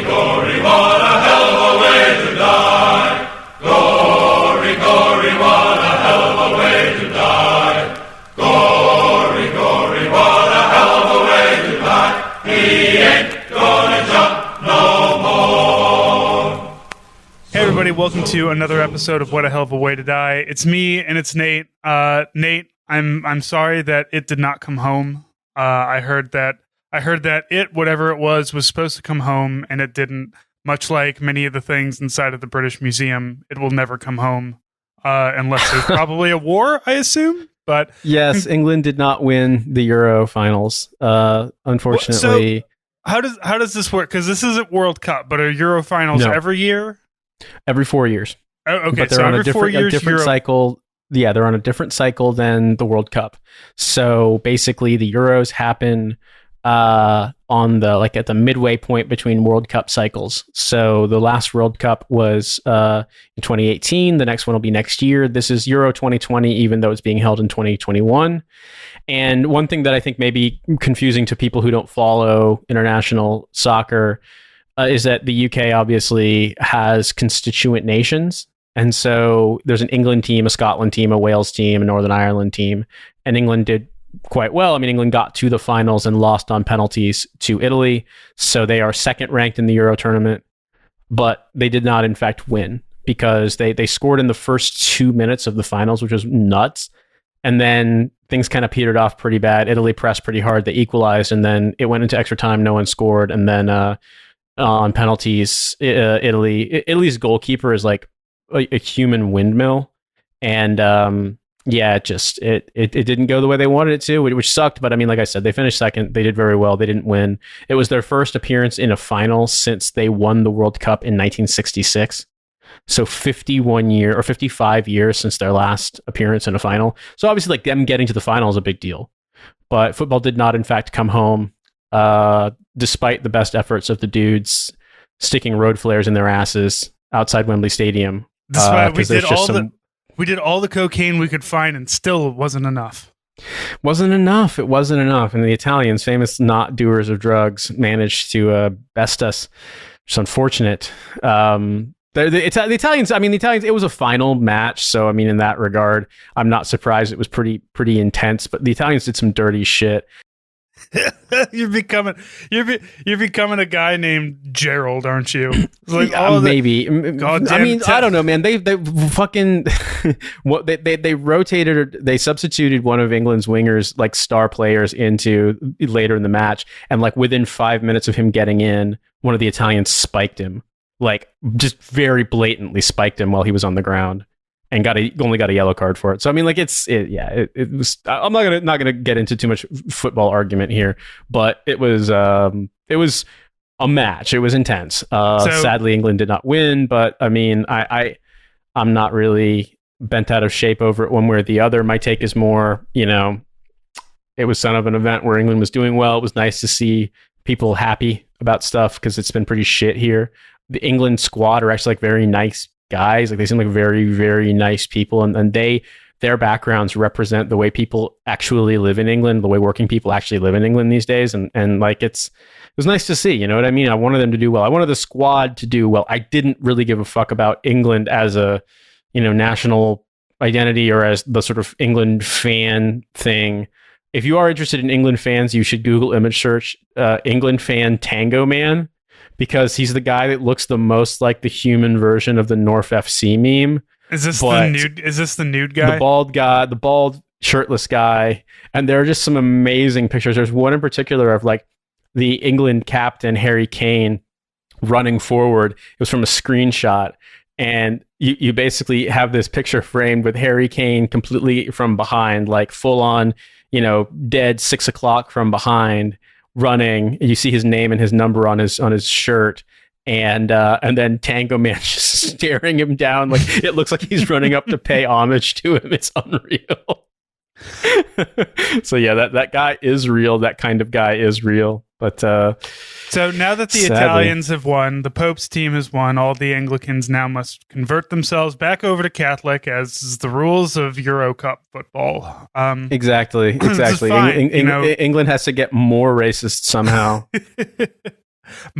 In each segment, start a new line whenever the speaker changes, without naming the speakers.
Gory, what a hell of a way to die. Gory, gory, what a hell of a way to die. Gory, gory, what a hell of a way to die. He ain't gonna jump no more.
Hey everybody, welcome to another episode of What a Hell of a Way to Die. It's me and it's Nate. Nate, I'm sorry that it did not come home. I heard that it, whatever it was supposed to come home, and it didn't. Much like many of the things inside of the British Museum, it will never come home unless there's probably a war, I assume. But
yes, England did not win the Euro finals. Unfortunately.
So how does this work? Because this isn't World Cup, but are Euro finals every year?
Every 4 years.
Oh, okay,
but they're
so
on
every 4 years,
a different
Euro...
cycle. Yeah, they're on a different cycle than the World Cup. So basically, the Euros happen on the at the midway point between World Cup cycles. So the last World Cup was in 2018. The next one will be next year. This is Euro 2020, even though it's being held in 2021. And one thing that I think may be confusing to people who don't follow international soccer is that the UK obviously has constituent nations. And so there's an England team, a Scotland team, a Wales team, a Northern Ireland team. And England did quite well. I mean, England got to the finals and lost on penalties to Italy. So they are second ranked in the Euro tournament, but they did not, in fact, win because they scored in the first 2 minutes of the finals, which was nuts. And then things kind of petered off pretty bad. Italy pressed pretty hard. They equalized, and then it went into extra time. No one scored. And then on penalties, Italy's goalkeeper is like a human windmill. And it didn't go the way they wanted it to, which sucked. But I mean, like I said, they finished second. They did very well. They didn't win. It was their first appearance in a final since they won the World Cup in 1966. So 55 years since their last appearance in a final. So obviously, them getting to the final is a big deal. But football did not, in fact, come home, despite the best efforts of the dudes sticking road flares in their asses outside Wembley Stadium.
Despite we did all the cocaine we could find, and still it wasn't enough. It
wasn't enough. And the Italians, famous not doers of drugs, managed to best us. It's unfortunate. The Italians, it was a final match. So, I mean, in that regard, I'm not surprised. It was pretty intense, but the Italians did some dirty shit.
You're becoming a guy named Gerald, aren't you? Like,
maybe. I don't know, man. They fucking they rotated or they substituted one of England's wingers, like star players, into later in the match, and like within 5 minutes of him getting in, one of the Italians spiked him, like just very blatantly spiked him while he was on the ground. And only got a yellow card for it. So I mean, like it was. I'm not gonna get into too much football argument here, but it was a match. It was intense. Sadly, England did not win, but I mean, I'm not really bent out of shape over it one way or the other. My take is more, it was son of an event where England was doing well. It was nice to see people happy about stuff because it's been pretty shit here. The England squad are actually like very nice guys. Like they seem like very, very nice people, and their backgrounds represent the way people actually live in England, the way working people actually live in England these days, and like it was nice to see. You know what I mean? I wanted them to do well. I wanted the squad to do well. I didn't really give a fuck about England as a national identity or as the sort of England fan thing. If you are interested in England fans, you should Google image search England fan Tango Man, because he's the guy that looks the most like the human version of the North FC meme.
Is this the nude guy?
The bald shirtless guy. And there are just some amazing pictures. There's one in particular of like the England captain, Harry Kane, running forward. It was from a screenshot. And you basically have this picture framed with Harry Kane completely from behind, like full on, dead 6 o'clock from behind, running. You see his name and his number on his shirt, and then Tango Man just staring him down like it looks like he's running up to pay homage to him. It's unreal. So yeah, that guy is real. That kind of guy is real. But
so now that the Italians have won, the Pope's team has won, all the Anglicans now must convert themselves back over to Catholic, as is the rules of Euro Cup football.
Exactly.
Fine,
England has to get more racist somehow.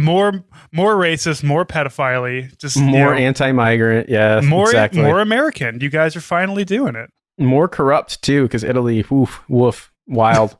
more racist, more pedophilia, just
more anti-migrant. Yeah, exactly.
More American. You guys are finally doing it.
More corrupt too, because Italy, woof, wild.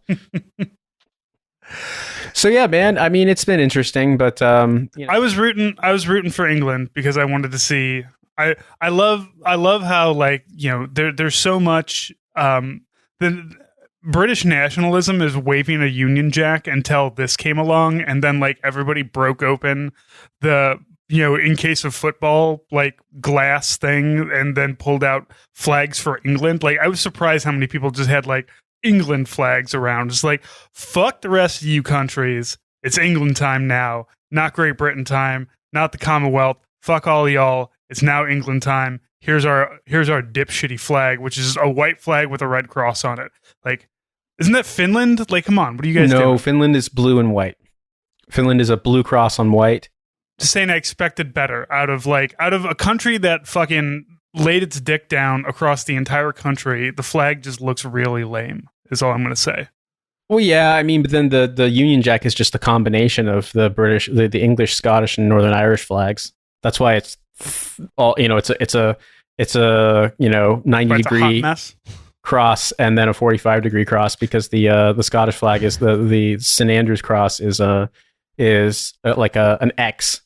So yeah, man. I mean, it's been interesting, but
I was rooting for England because I wanted to see. I love how, like, there's so much. The British nationalism is waving a Union Jack until this came along, and then like everybody broke open the in case of football, like, glass thing, and then pulled out flags for England. Like, I was surprised how many people just had like England flags around. Just like, fuck the rest of you countries. It's England time now, not Great Britain time, not the Commonwealth. Fuck all y'all. It's now England time. Here's our dipshitty flag, which is a white flag with a red cross on it. Like, isn't that Finland? Like, come on, what are you guys doing?
No, Finland is blue and white. Finland is a blue cross on white.
Just saying, I expected better out of a country that fucking laid its dick down across the entire country. The flag just looks really lame, is all I'm going to say.
Well, yeah, I mean, but then the Union Jack is just a combination of the British, the English, Scottish, and Northern Irish flags. That's why it's all, it's a 90-degree cross and then a 45-degree cross, because the Scottish flag is the St Andrew's cross is like an X,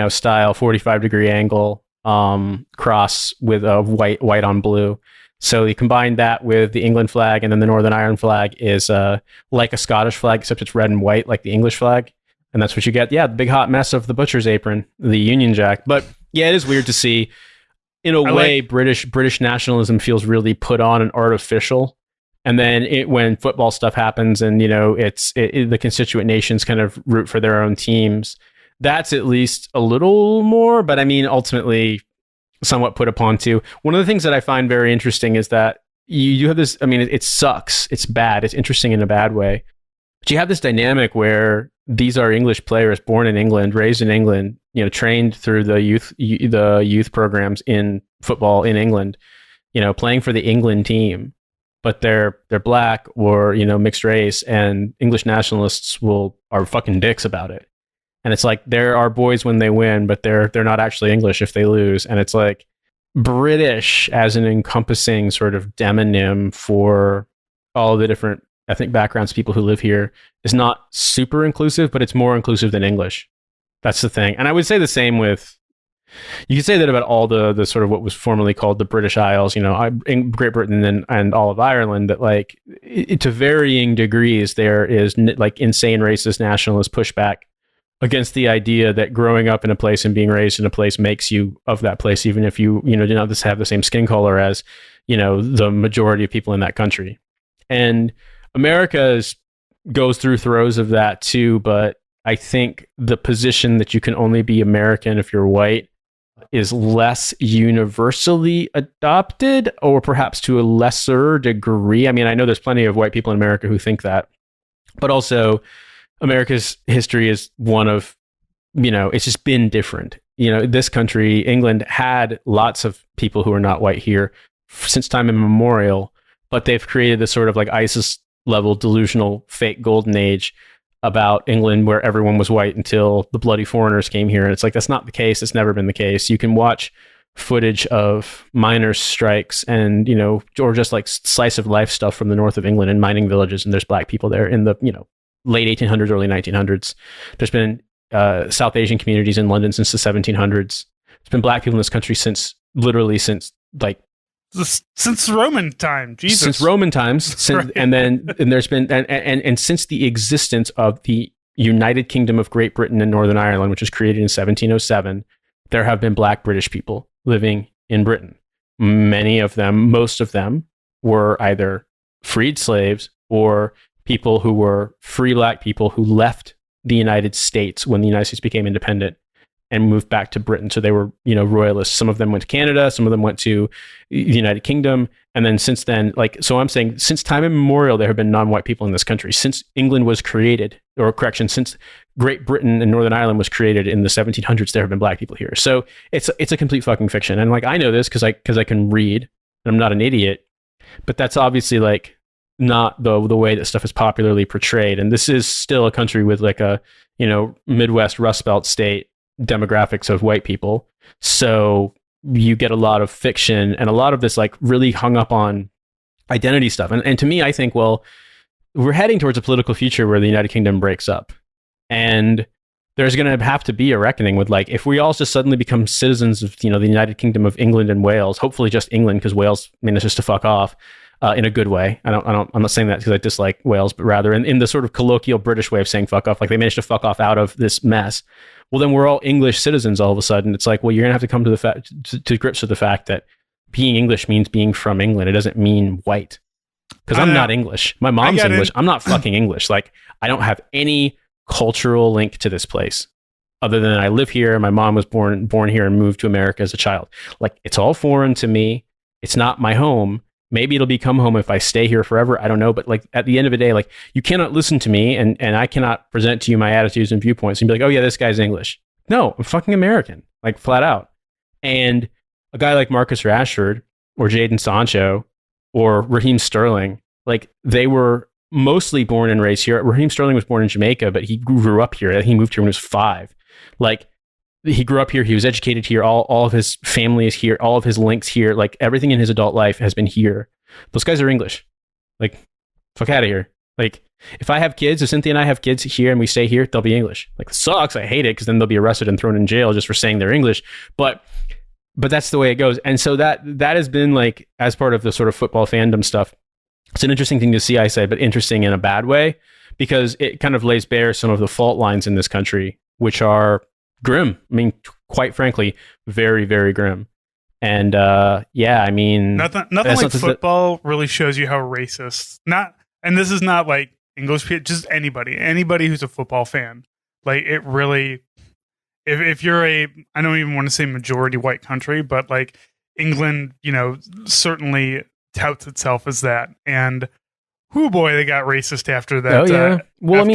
style 45-degree angle cross with a white on blue. So you combine that with the England flag, and then the Northern Ireland flag is like a Scottish flag, except it's red and white like the English flag. And that's what you get. Yeah, the big hot mess of the butcher's apron, the Union Jack. But yeah, it is weird to see. In a way, British nationalism feels really put on and artificial. And then when football stuff happens, and the constituent nations kind of root for their own teams, that's at least a little more. But I mean, ultimately, somewhat put upon too. One of the things that I find very interesting is that you have this. I mean, it sucks. It's bad. It's interesting in a bad way. But you have this dynamic where these are English players born in England, raised in England, trained through the youth programs in football in England, playing for the England team, but they're black or mixed race, and English nationalists are fucking dicks about it. And it's like, they're our boys when they win, but they're not actually English if they lose. And it's like, British as an encompassing sort of demonym for all the different ethnic backgrounds, people who live here, is not super inclusive, but it's more inclusive than English. That's the thing. And I would say the same with, you could say that about all the sort of what was formerly called the British Isles, in Great Britain and all of Ireland, that like to varying degrees, there is like insane racist nationalist pushback against the idea that growing up in a place and being raised in a place makes you of that place, even if you do not just have the same skin color as, the majority of people in that country. And America goes through throes of that too, but I think the position that you can only be American if you're white is less universally adopted, or perhaps to a lesser degree. I mean, I know there's plenty of white people in America who think that, but also America's history is one of, it's just been different. This country, England, had lots of people who are not white here since time immemorial, but they've created this sort of like ISIS level delusional fake golden age about England where everyone was white until the bloody foreigners came here. And it's like, that's not the case. It's never been the case. You can watch footage of miners' strikes and, or just like slice of life stuff from the north of England in mining villages. And there's black people there in the, late 1800s, early 1900s. There's been South Asian communities in London since the 1700s. There's been black people in this country since
Roman time, Jesus.
Since Roman times,
Right.
and there's been and since the existence of the United Kingdom of Great Britain and Northern Ireland, which was created in 1707, there have been black British people living in Britain. Most of them were either freed slaves or people who were free black people who left the United States when the United States became independent and moved back to Britain. So they were, royalists. Some of them went to Canada. Some of them went to the United Kingdom. And then since then, so I'm saying since time immemorial, there have been non-white people in this country. Since England was created, since Great Britain and Northern Ireland was created in the 1700s, there have been black people here. So it's a complete fucking fiction. And like, I know this because I can read, and I'm not an idiot, but that's obviously like not the way that stuff is popularly portrayed. And this is still a country with like a, Midwest Rust Belt state demographics of white people. So you get a lot of fiction and a lot of this like really hung up on identity stuff. And to me, I think, well, we're heading towards a political future where the United Kingdom breaks up. And there's going to have to be a reckoning with like, if we all just suddenly become citizens of, the United Kingdom of England and Wales, hopefully just England, because Wales, it's just to fuck off in a good way. I'm not saying that because I dislike Wales, but rather in the sort of colloquial British way of saying fuck off, like they managed to fuck off out of this mess. Well, then we're all English citizens all of a sudden. It's like, well, you're going to have to come to grips with the fact that being English means being from England. It doesn't mean white. Because I'm not English. My mom's English. I'm not fucking English. Like, I don't have any cultural link to this place other than I live here. My mom was born here and moved to America as a child. Like, it's all foreign to me. It's not my home. Maybe it'll become home if I stay here forever. I don't know. But like at the end of the day, like you cannot listen to me and I cannot present to you my attitudes and viewpoints and be like, oh yeah, this guy's English. No, I'm fucking American, like flat out. And a guy like Marcus Rashford or Jadon Sancho or Raheem Sterling, like they were mostly born and raised here. Raheem Sterling was born in Jamaica, but he grew up here. He moved here when he was 5. Like he grew up here. He was educated here. All of his family is here. All of his links here. Like everything in his adult life has been here. Those guys are English. Like, fuck out of here. Like, if I have kids, if Cynthia and I have kids here and we stay here, they'll be English. Like, it sucks. I hate it because then they'll be arrested and thrown in jail just for saying they're English. But that's the way it goes. And so that has been like, as part of the sort of football fandom stuff, it's an interesting thing to see, I say, but interesting in a bad way because it kind of lays bare some of the fault lines in this country, which are grim. I mean, quite frankly, very, very grim. And yeah, I mean,
nothing like football really shows you how racist. And this is not like English people, just anybody who's a football fan. Like it really, if you're I don't even want to say majority white country, but like England, certainly touts itself as that. And whoo boy, they got racist after that.
Oh yeah. Well,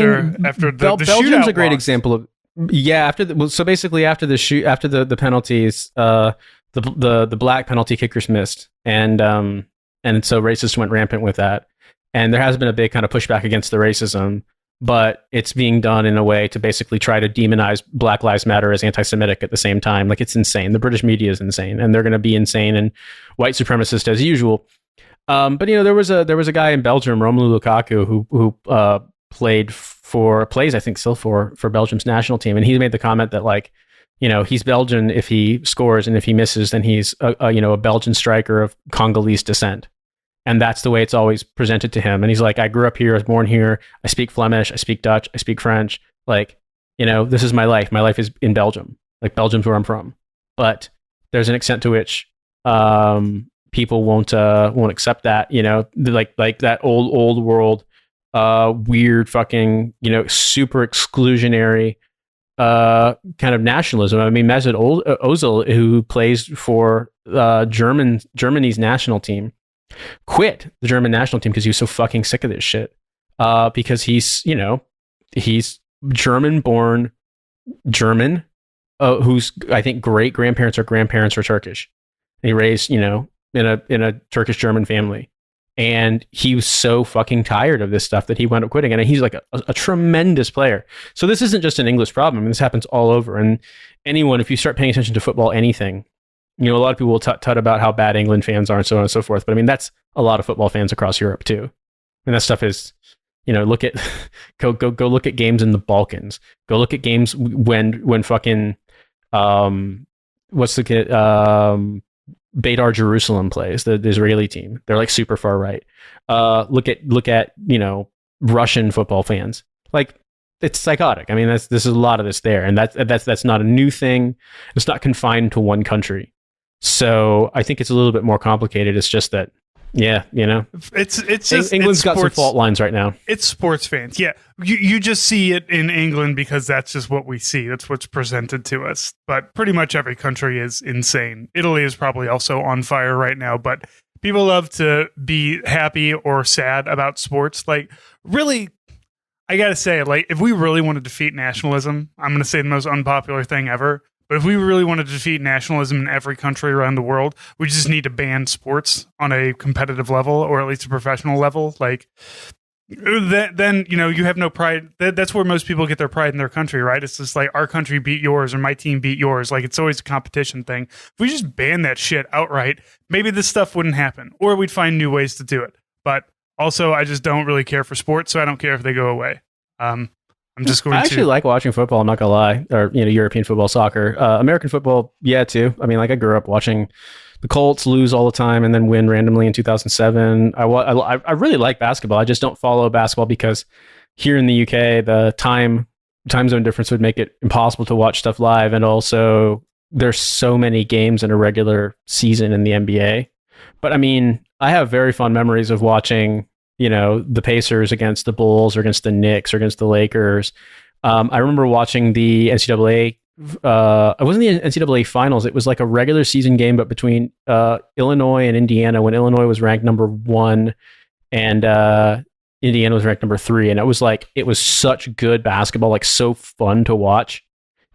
after the
Belgium's a great
loss.
example of. Yeah, so basically after the penalties, the black penalty kickers missed, and so racists went rampant with that, and there has been a big kind of pushback against the racism, but it's being done in a way to basically try to demonize Black Lives Matter as anti-Semitic at the same time. Like it's insane. The British media is insane, and they're going to be insane and white supremacist as usual. But there was a guy in Belgium, Romelu Lukaku, who plays I think still for Belgium's national team, and he made the comment that like he's Belgian if he scores, and if he misses then he's a Belgian striker of Congolese descent, and that's the way it's always presented to him. And he's like, I grew up here, I was born here, I speak Flemish, I speak Dutch, I speak French, like this is my life is in Belgium, like Belgium's where I'm from. But there's an extent to which people won't accept that, like that old world weird fucking super exclusionary kind of nationalism. I mean, Mesut Ozil, who plays for Germany's national team, quit the German national team because he was so fucking sick of this shit, because he's German-born German, whose I think great grandparents or grandparents were Turkish. And he raised in a Turkish German family. And he was so fucking tired of this stuff that he wound up quitting. And he's like a tremendous player. So this isn't just an English problem. I mean, this happens all over. And anyone, if you start paying attention to football, anything, a lot of people will tut about how bad England fans are and so on and so forth. But I mean, that's a lot of football fans across Europe too. And that stuff is, look at, go look at games in the Balkans. Go look at games when fucking, what's the kid, Beitar Jerusalem plays, the Israeli team. They're like super far right. Look at Russian football fans. Like it's psychotic. I mean, there's a lot of this there, and that's not a new thing. It's not confined to one country. So I think it's a little bit more complicated. It's just that,
it's just
England's got some fault lines right now.
It's sports fans. Yeah, you just see it in England because that's just what we see. That's what's presented to us. But pretty much every country is insane. Italy is probably also on fire right now. But people love to be happy or sad about sports. Like, really, I gotta say, like, if we really want to defeat nationalism, I'm gonna say the most unpopular thing ever. But if we really want to defeat nationalism in every country around the world, we just need to ban sports on a competitive level, or at least a professional level. Like, then you have no pride. That's where most people get their pride in their country, right? It's just like our country beat yours or my team beat yours. Like, it's always a competition thing. If we just ban that shit outright, maybe this stuff wouldn't happen, or we'd find new ways to do it. But also, I just don't really care for sports, so I don't care if they go away. I'm just going
I actually like watching football, I'm not gonna lie, or European football, soccer. American football, yeah, too. I mean, like, I grew up watching the Colts lose all the time and then win randomly in 2007. I really like basketball. I just don't follow basketball because here in the UK, the time zone difference would make it impossible to watch stuff live, and also there's so many games in a regular season in the NBA. But I mean, I have very fond memories of watching, the Pacers against the Bulls or against the Knicks or against the Lakers. I remember watching the NCAA. It wasn't the NCAA finals. It was like a regular season game, but between Illinois and Indiana, when Illinois was ranked number 1 and Indiana was ranked number 3. And it was such good basketball, like so fun to watch.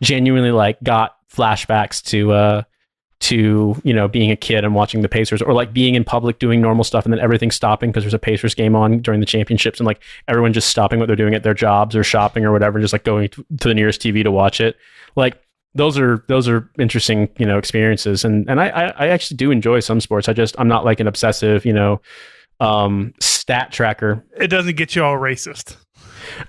Genuinely, like, got flashbacks to being a kid and watching the Pacers, or like being in public doing normal stuff and then everything stopping because there's a Pacers game on during the championships, and like everyone just stopping what they're doing at their jobs or shopping or whatever, and just like going to the nearest TV to watch it. Like, those are interesting, experiences. And I actually do enjoy some sports. I'm not like an obsessive, stat tracker.
It doesn't get you all racist.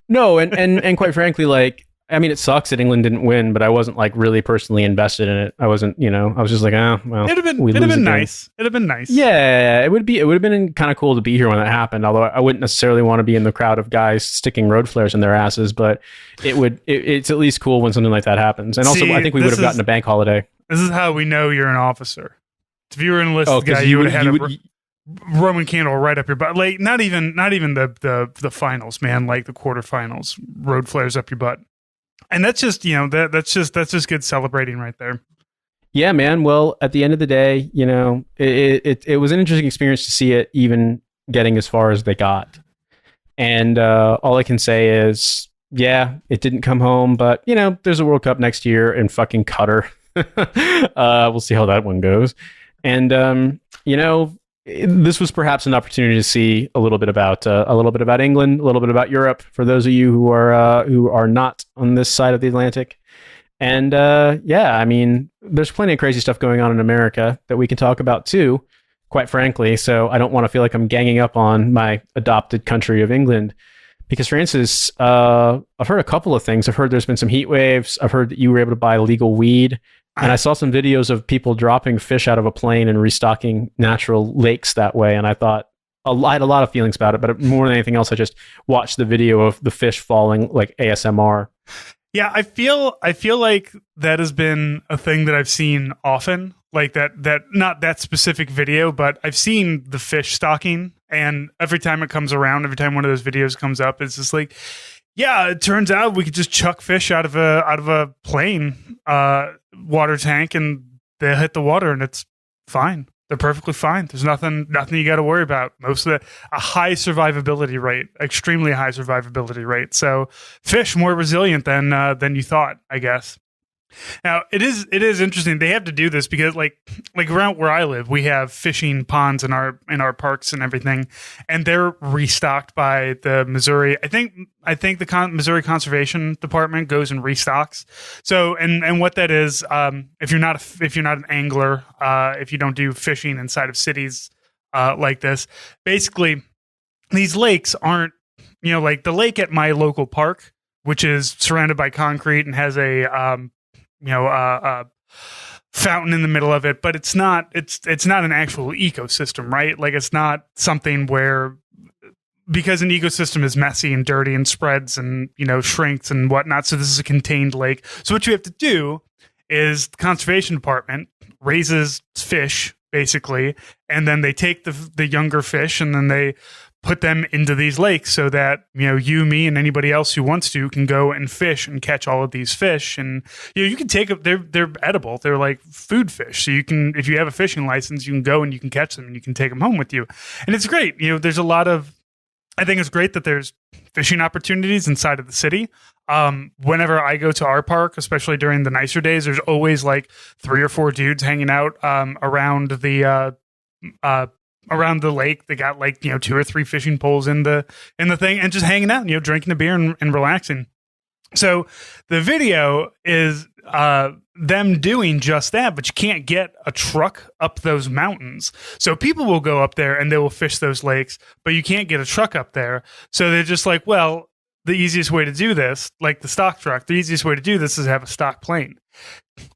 No. And quite frankly, like, I mean, it sucks that England didn't win, but I wasn't like really personally invested in it. I wasn't, I was just like, well,
it'd have been nice. It'd have been nice.
Yeah, it would have been kind of cool to be here when that happened. Although I wouldn't necessarily want to be in the crowd of guys sticking road flares in their asses, but it's at least cool when something like that happens. And also, I think we would have gotten a bank holiday.
This is how we know you're an officer. If you were an enlisted guy, you would have had a Roman candle right up your butt. Like, not even the finals, man. Like the quarterfinals, road flares up your butt. And that's just, that's just good celebrating right there.
Yeah, man. Well, at the end of the day, it was an interesting experience to see it even getting as far as they got. And all I can say is, yeah, it didn't come home, but there's a World Cup next year in fucking Qatar. We'll see how that one goes. And this was perhaps an opportunity to see a little bit about England, a little bit about Europe, for those of you who are not on this side of the Atlantic. And yeah, I mean, there's plenty of crazy stuff going on in America that we can talk about too, quite frankly. So I don't want to feel like I'm ganging up on my adopted country of England, because, for instance, I've heard a couple of things. I've heard there's been some heat waves. I've heard that you were able to buy legal weed. And I saw some videos of people dropping fish out of a plane and restocking natural lakes that way. And I thought, I had a lot of feelings about it, but more than anything else, I just watched the video of the fish falling, like ASMR.
Yeah, I feel like that has been a thing that I've seen often. Like that not that specific video, but I've seen the fish stocking, and every time it comes around, every time one of those videos comes up, it's just like, yeah, it turns out we could just chuck fish out of a plane water tank, and they hit the water, and it's fine. They're perfectly fine. There's nothing you got to worry about. Most of a high survivability rate, extremely high survivability rate. So fish more resilient than you thought, I guess. Now, it is interesting. They have to do this because like around where I live, we have fishing ponds in our parks and everything, and they're restocked by the Missouri. I think the Missouri Conservation Department goes and restocks. So and what that is, if you're not an angler, if you don't do fishing inside of cities like this, basically these lakes aren't, like the lake at my local park, which is surrounded by concrete and has a fountain in the middle of it, but it's not an actual ecosystem, right? Like, it's not something where, because an ecosystem is messy and dirty and spreads and, shrinks and whatnot. So this is a contained lake. So what you have to do is the conservation department raises fish, basically, and then they take the younger fish and then they put them into these lakes so that, you, me, and anybody else who wants to can go and fish and catch all of these fish. And, you can take them, they're edible. They're like food fish. So you can, if you have a fishing license, you can go and you can catch them and you can take them home with you. And it's great. There's a lot of I think it's great that there's fishing opportunities inside of the city. Whenever I go to our park, especially during the nicer days, there's always like 3 or 4 dudes hanging out around the lake. They got like 2 or 3 fishing poles in the thing and just hanging out, drinking a beer and relaxing. So the video is them doing just that, but you can't get a truck up those mountains. So people will go up there and they will fish those lakes, but you can't get a truck up there. So they're just like, well, the easiest way to do this, like the stock truck, the easiest way to do this is have a stock plane.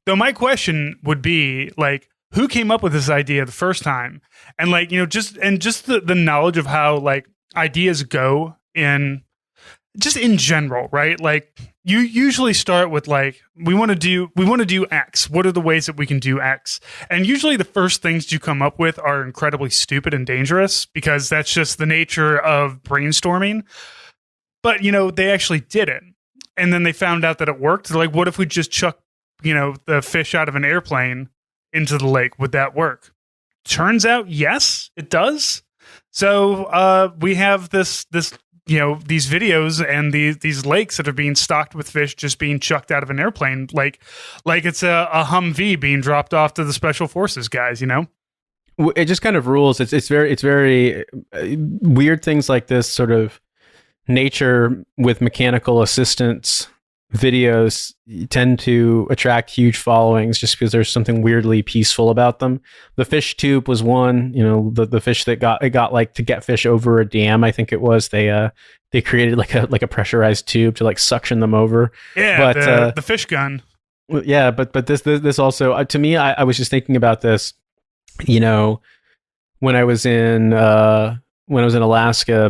Though my question would be like, who came up with this idea the first time? And like, just the knowledge of how like ideas go in general, right? Like you usually start with like, we want to do X. What are the ways that we can do X? And usually the first things you come up with are incredibly stupid and dangerous because that's just the nature of brainstorming. But, they actually did it. And then they found out that it worked. They're like, what if we just chuck, the fish out of an airplane into the lake? Would that work? Turns out, yes, it does. So we have this these videos and these lakes that are being stocked with fish just being chucked out of an airplane like it's a Humvee being dropped off to the special forces guys.
It just kind of rules. It's very weird things like this sort of nature with mechanical assistance videos tend to attract huge followings just because there's something weirdly peaceful about them. The fish tube was one, the fish that got like to get fish over a dam. I think it was they created like a pressurized tube to like suction them over.
Yeah, but the fish gun.
Yeah, but this also to me, I was just thinking about this. When I was in Alaska,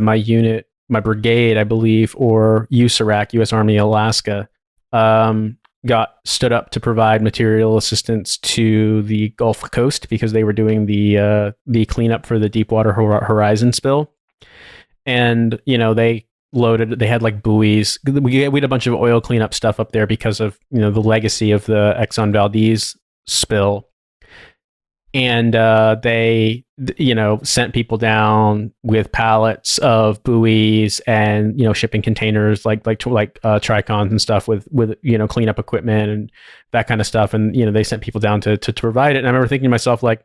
my brigade, I believe, or USARAC, U.S. Army Alaska, got stood up to provide material assistance to the Gulf Coast because they were doing the cleanup for the Deepwater Horizon spill. And, they had like buoys. We had a bunch of oil cleanup stuff up there because of, the legacy of the Exxon Valdez spill. And they, sent people down with pallets of buoys and shipping containers like tricons and stuff with cleanup equipment and that kind of stuff. And they sent people down to provide it. And I remember thinking to myself, like,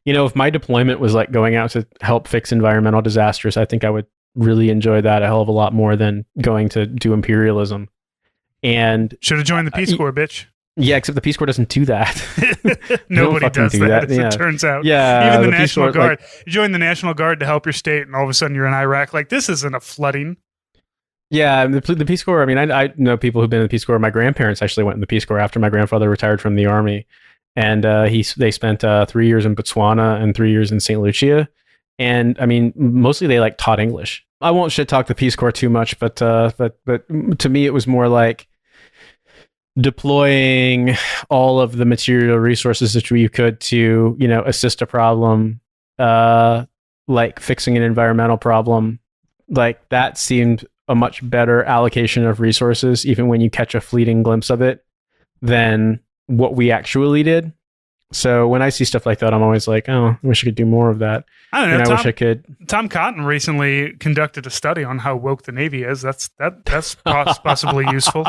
if my deployment was like going out to help fix environmental disasters, I think I would really enjoy that a hell of a lot more than going to do imperialism. And
should have joined the Peace Corps, bitch.
Yeah, except the Peace Corps doesn't do that.
Nobody does that, as it turns out.
Yeah,
even the National Guard. You join the National Guard to help your state, and all of a sudden you're in Iraq. Like, this isn't a flooding.
Yeah, the Peace Corps. I mean, I know people who've been in the Peace Corps. My grandparents actually went in the Peace Corps after my grandfather retired from the Army, and they spent 3 years in Botswana and 3 years in St. Lucia. And I mean, mostly they like taught English. I won't shit talk the Peace Corps too much, but to me, it was more like deploying all of the material resources that you could to, assist a problem, like fixing an environmental problem. Like that seemed a much better allocation of resources, even when you catch a fleeting glimpse of it, than what we actually did. So when I see stuff like that, I'm always like, oh, I wish I could do more of that.
I don't know.
I wish I could.
Tom Cotton recently conducted a study on how woke the Navy is. That's possibly useful.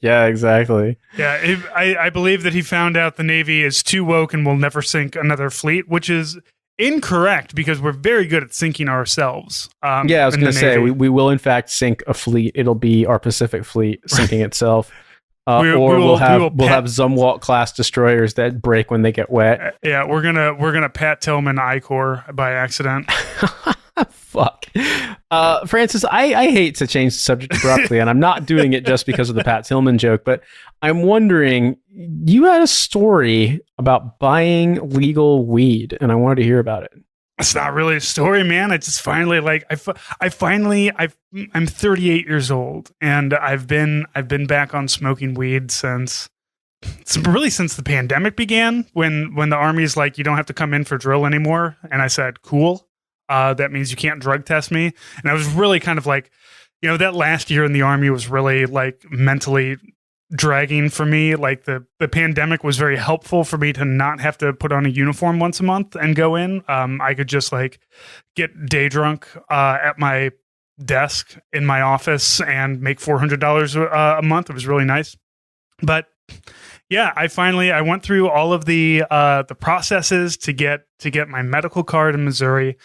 Yeah, exactly.
Yeah, I believe that he found out the Navy is too woke and will never sink another fleet, which is incorrect because we're very good at sinking ourselves.
I was going to say, we will in fact sink a fleet. It'll be our Pacific fleet sinking itself. We'll have Zumwalt class destroyers that break when they get wet.
Yeah, we're gonna Pat Tillman I-Corps by accident.
Fuck, Francis. I hate to change the subject abruptly, and I'm not doing it just because of the Pat Tillman joke. But I'm wondering, you had a story about buying legal weed, and I wanted to hear about it.
It's not really a story, man. I just finally I'm 38 years old and I've been back on smoking weed since the pandemic began, when the Army's like, you don't have to come in for drill anymore. And I said, cool. That means you can't drug test me. And I was really kind of like, that last year in the Army was really like mentally dragging for me. Like the pandemic was very helpful for me to not have to put on a uniform once a month and go in. I could just like get day drunk at my desk in my office and make $400 a month. It was really nice. But yeah, I went through all of the processes to get my medical card in Missouri.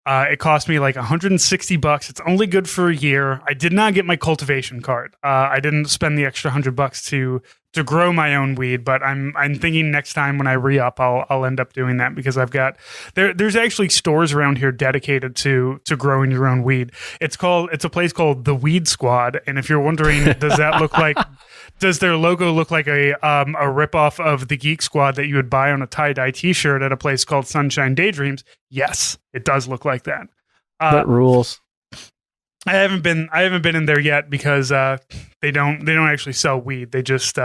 It cost me like $160. It's only good for a year. I did not get my cultivation card. I didn't spend the extra $100 to grow my own weed, but I'm thinking next time when I re-up, I'll end up doing that because I've got there's actually stores around here dedicated to growing your own weed. It's a place called the Weed Squad, and if you're wondering, does their logo look like a ripoff of the Geek Squad that you would buy on a tie-dye t-shirt at a place called Sunshine Daydreams? Yes, it does look like that.
That rules.
I haven't been in there yet because they don't actually sell weed. They just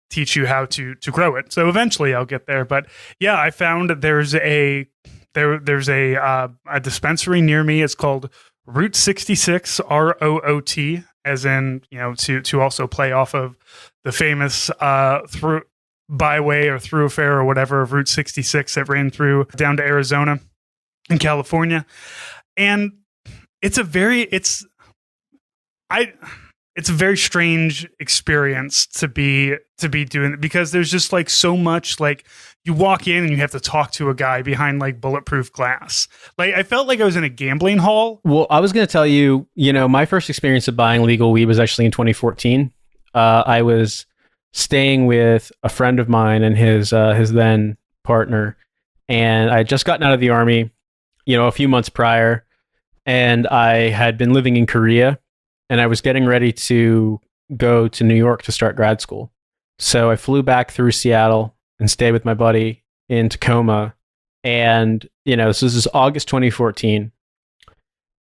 teach you how to grow it. So eventually I'll get there. But yeah, I found that there's a dispensary near me. It's called Route 66, ROOT, as in, to also play off of the famous through byway or thoroughfare or whatever of Route 66 that ran through down to Arizona and California. And it's a very strange experience to be doing it because there's just like so much, like you walk in and you have to talk to a guy behind like bulletproof glass. Like I felt like I was in a gambling hall.
Well, I was going to tell you, my first experience of buying legal weed was actually in 2014. I was staying with a friend of mine and his then partner, and I had just gotten out of the Army, a few months prior. And I had been living in Korea, and I was getting ready to go to New York to start grad school. So I flew back through Seattle and stayed with my buddy in Tacoma. And, so this is August 2014.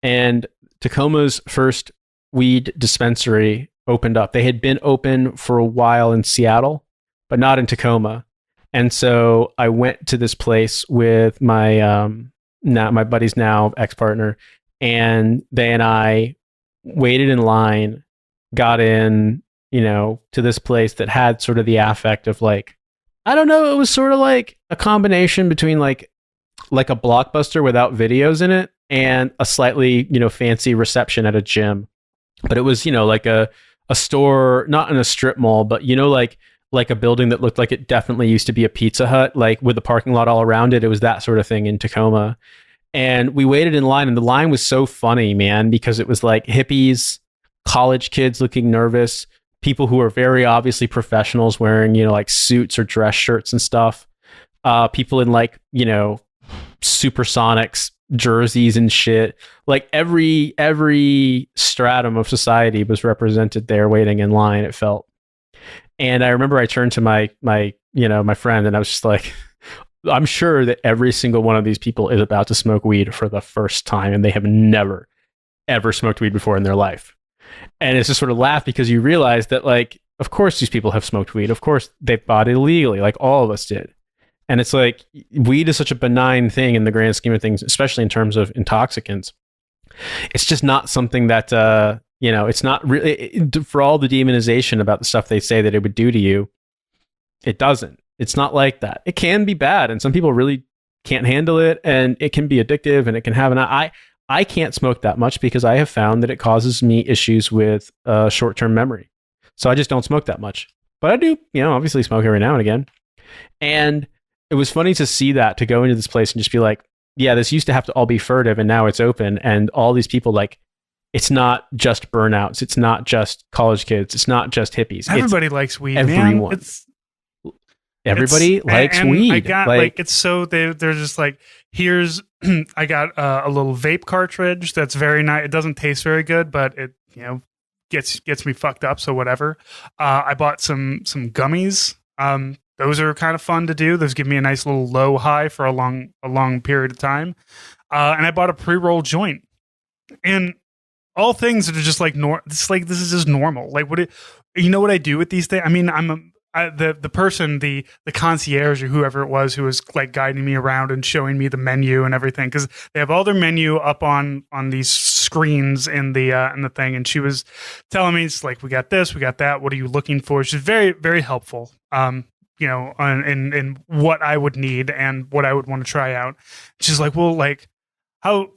And Tacoma's first weed dispensary opened up. They had been open for a while in Seattle, but not in Tacoma. And so I went to this place with my buddy's now ex-partner. And they and I waited in line, got in, to this place that had sort of the affect of like, I don't know, it was sort of like a combination between like a Blockbuster without videos in it and a slightly, fancy reception at a gym. But it was, like a store, not in a strip mall, but, like a building that looked like it definitely used to be a Pizza Hut, like with a parking lot all around it. It was that sort of thing in Tacoma. And we waited in line, and the line was so funny, man, because it was like hippies, college kids looking nervous, people who are very obviously professionals wearing, like suits or dress shirts and stuff, people in like, Supersonics jerseys and shit. Like every stratum of society was represented there waiting in line, it felt. And I remember I turned to my friend, and I was just like, I'm sure that every single one of these people is about to smoke weed for the first time, and they have never, ever smoked weed before in their life. And it's just sort of laugh because you realize that, like, of course these people have smoked weed. Of course they've bought it illegally, like all of us did. And it's like, weed is such a benign thing in the grand scheme of things, especially in terms of intoxicants. It's just not something that, it's not really, for all the demonization about the stuff they say that it would do to you, it doesn't. It's not like that. It can be bad, and some people really can't handle it, and it can be addictive, and it can have I can't smoke that much because I have found that it causes me issues with short-term memory. So I just don't smoke that much. But I do, obviously smoke every now and again. And it was funny to see that, to go into this place and just be like, yeah, this used to have to all be furtive, and now it's open, and all these people, like, it's not just burnouts. It's not just college kids. It's not just hippies.
Everybody likes weed,
everyone.
Man.
Everybody likes weed.
I got like it's so they're just like, here's I got a little vape cartridge that's very nice. It doesn't taste very good, but it gets me fucked up. So whatever. I bought some gummies. Those are kind of fun to do. Those give me a nice little low high for a long period of time. And I bought a pre-roll joint. And all things that are just like this is just normal. Like what I do with these things. I mean, the person, the concierge or whoever it was who was like guiding me around and showing me the menu and everything, because they have all their menu up on these screens in the thing, and she was telling me, it's like, we got this, we got that. What are you looking for? She's very, very helpful. In what I would need and what I would want to try out. She's like, well, like how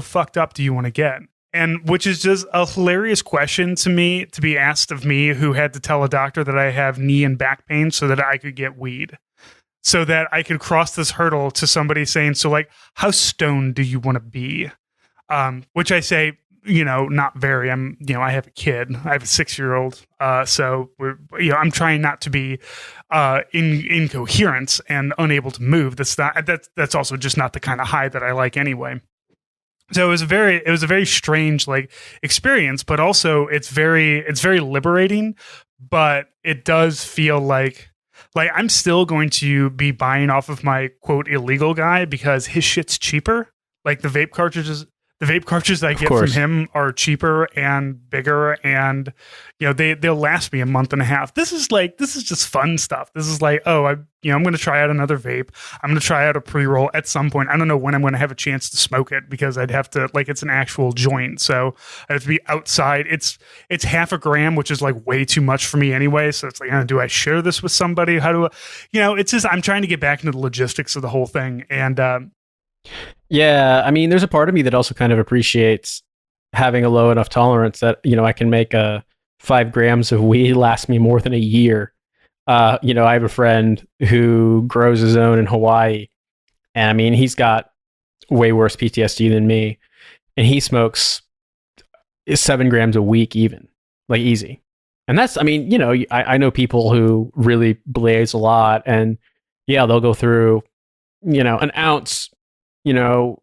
fucked up do you want to get? And which is just a hilarious question to me, to be asked of me, who had to tell a doctor that I have knee and back pain so that I could get weed, so that I could cross this hurdle to somebody saying, so like, how stoned do you want to be? Which I say, not very. I have a kid. I have a 6-year-old. So I'm trying not to be incoherent and unable to move. That's also just not the kind of high that I like anyway. So it was a very strange like experience, but also it's very liberating, but it does feel like I'm still going to be buying off of my quote illegal guy because his shit's cheaper. Like the vape cartridges I get from him are cheaper and bigger, and they'll last me a month and a half. This is just fun stuff. This is like, I'm going to try out another vape. I'm going to try out a pre-roll at some point. I don't know when I'm going to have a chance to smoke it, because I'd have to, like, it's an actual joint, so I have to be outside. It's half a gram, which is like way too much for me anyway. So it's like, do I share this with somebody? How do I, it's just, I'm trying to get back into the logistics of the whole thing. And,
yeah, I mean, there's a part of me that also kind of appreciates having a low enough tolerance that, I can make 5 grams of weed last me more than a year. I have a friend who grows his own in Hawaii, and I mean, he's got way worse PTSD than me, and he smokes 7 grams a week, even, like, easy. And that's, I mean, I know people who really blaze a lot, and yeah, they'll go through, an ounce. I'm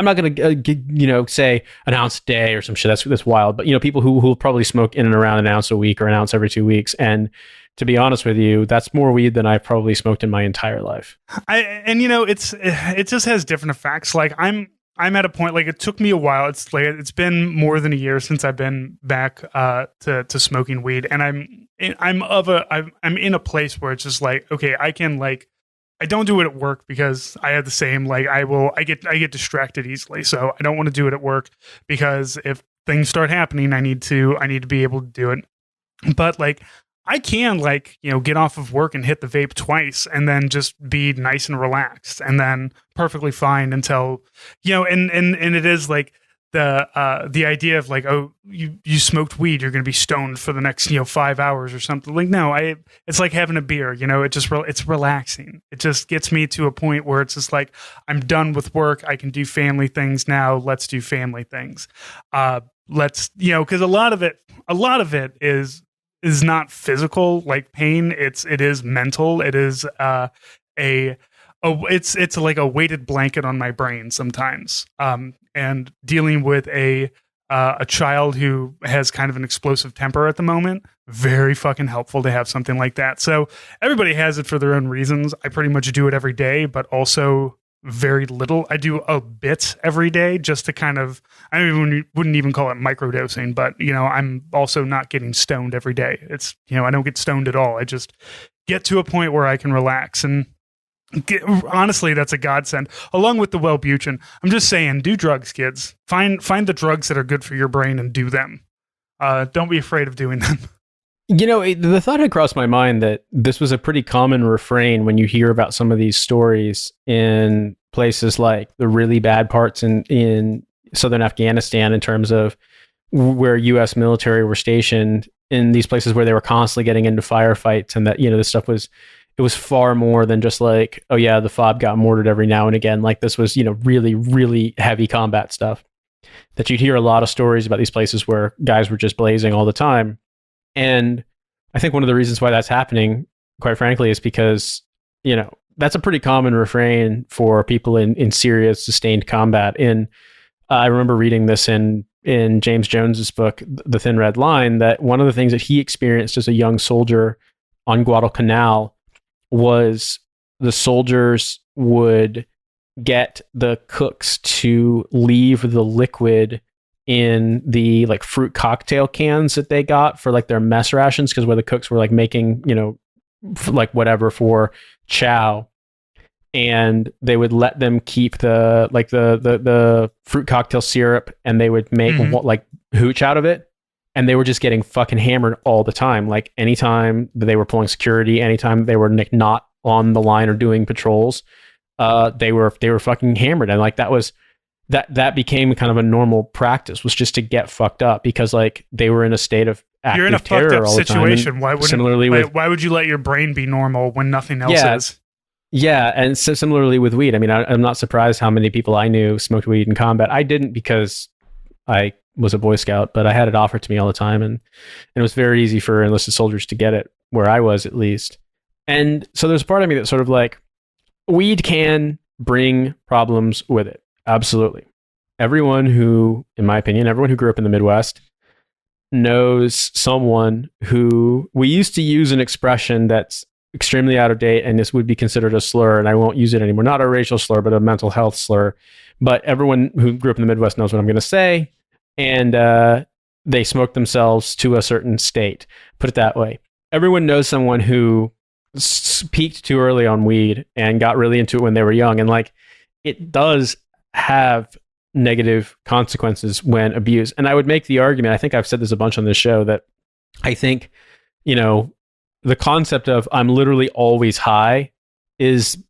not going to, say an ounce a day or some shit. That's wild. But, people who probably smoke in and around an ounce a week or an ounce every 2 weeks. And to be honest with you, that's more weed than I've probably smoked in my entire life.
It just has different effects. Like I'm at a point, like, it took me a while. It's like, it's been more than a year since I've been back to smoking weed. And I'm in a place where it's just like, okay, I can, like, I don't do it at work because I have the same, like, I get distracted easily. So I don't want to do it at work, because if things start happening, I need to be able to do it. But like, I can, like, get off of work and hit the vape twice and then just be nice and relaxed and then perfectly fine until, and it is like the idea of like, oh, you smoked weed, you're going to be stoned for the next 5 hours or something. Like, no, it's like having a beer. It's relaxing. It just gets me to a point where it's just like, I'm done with work. I can do family things now. Let's do family things. Let's because a lot of it is not physical, like pain. It is mental. It is it's like a weighted blanket on my brain sometimes. And dealing with a child who has kind of an explosive temper at the moment, very fucking helpful to have something like that. So everybody has it for their own reasons. I pretty much do it every day, but also very little. I do a bit every day just to kind of, I wouldn't even call it microdosing, but I'm also not getting stoned every day. It's, I don't get stoned at all. I just get to a point where I can relax, and honestly, that's a godsend, along with the Wellbutrin. I'm just saying, do drugs, kids. Find the drugs that are good for your brain and do them. Don't be afraid of doing them.
The thought had crossed my mind that this was a pretty common refrain when you hear about some of these stories in places like the really bad parts in southern Afghanistan, in terms of where U.S. military were stationed, in these places where they were constantly getting into firefights, and that, this stuff was, it was far more than just like, oh yeah, the FOB got mortared every now and again. Like, this was, really, really heavy combat stuff, that you'd hear a lot of stories about these places where guys were just blazing all the time. And I think one of the reasons why that's happening, quite frankly, is because, that's a pretty common refrain for people in serious sustained combat. I remember reading this in James Jones's book, The Thin Red Line, that one of the things that he experienced as a young soldier on Guadalcanal was the soldiers would get the cooks to leave the liquid in the like fruit cocktail cans that they got for like their mess rations, because where the cooks were like making, like whatever for chow, and they would let them keep the fruit cocktail syrup, and they would make like hooch out of it. And they were just getting fucking hammered all the time. Like anytime that they were pulling security, anytime they were not on the line or doing patrols, they were fucking hammered. And like that became kind of a normal practice, was just to get fucked up, because like they were in a state of active
You're in a
terror
fucked up
all the time.
situation. Why would you let your brain be normal when nothing else is?
Yeah, and so similarly with weed. I mean, I'm not surprised how many people I knew smoked weed in combat. I didn't, because I was a Boy Scout, but I had it offered to me all the time, and it was very easy for enlisted soldiers to get it, where I was at least. And so there's a part of me that's sort of like, weed can bring problems with it. Absolutely. Everyone who, in my opinion, everyone who grew up in the Midwest knows someone who, we used to use an expression that's extremely out of date, and this would be considered a slur, and I won't use it anymore. Not a racial slur, but a mental health slur. But everyone who grew up in the Midwest knows what I'm going to say. And they smoked themselves to a certain state. Put it that way. Everyone knows someone who peaked too early on weed and got really into it when they were young. And like, it does have negative consequences when abused. And I would make the argument, I think I've said this a bunch on this show, that I think, the concept of I'm literally always high is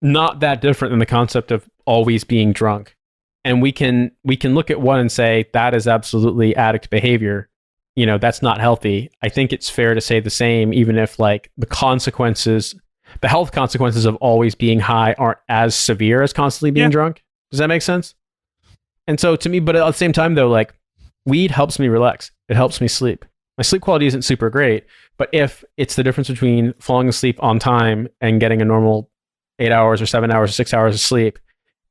not that different than the concept of always being drunk. And we can look at one and say that is absolutely addict behavior. That's not healthy. I think it's fair to say the same, even if like the health consequences of always being high aren't as severe as constantly being drunk. Does that make sense? And so to me, but at the same time though, like weed helps me relax. It helps me sleep. My sleep quality isn't super great, but if it's the difference between falling asleep on time and getting a normal 8 hours or 7 hours or 6 hours of sleep,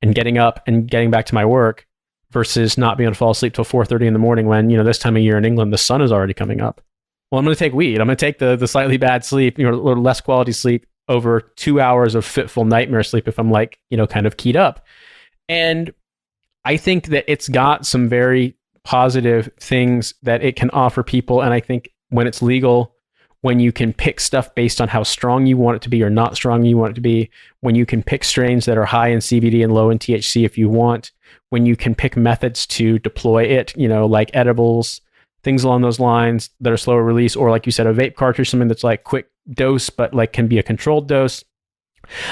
and getting up and getting back to my work, versus not being able to fall asleep till 4:30 in the morning when, this time of year in England, the sun is already coming up. Well, I'm going to take weed. I'm going to take the slightly bad sleep, or less quality sleep, over 2 hours of fitful nightmare sleep if I'm like, kind of keyed up. And I think that it's got some very positive things that it can offer people. And I think when it's legal, when you can pick stuff based on how strong you want it to be or not strong you want it to be, when you can pick strains that are high in CBD and low in THC if you want, when you can pick methods to deploy it, like edibles, things along those lines that are slower release, or like you said, a vape cartridge, something that's like quick dose, but like can be a controlled dose.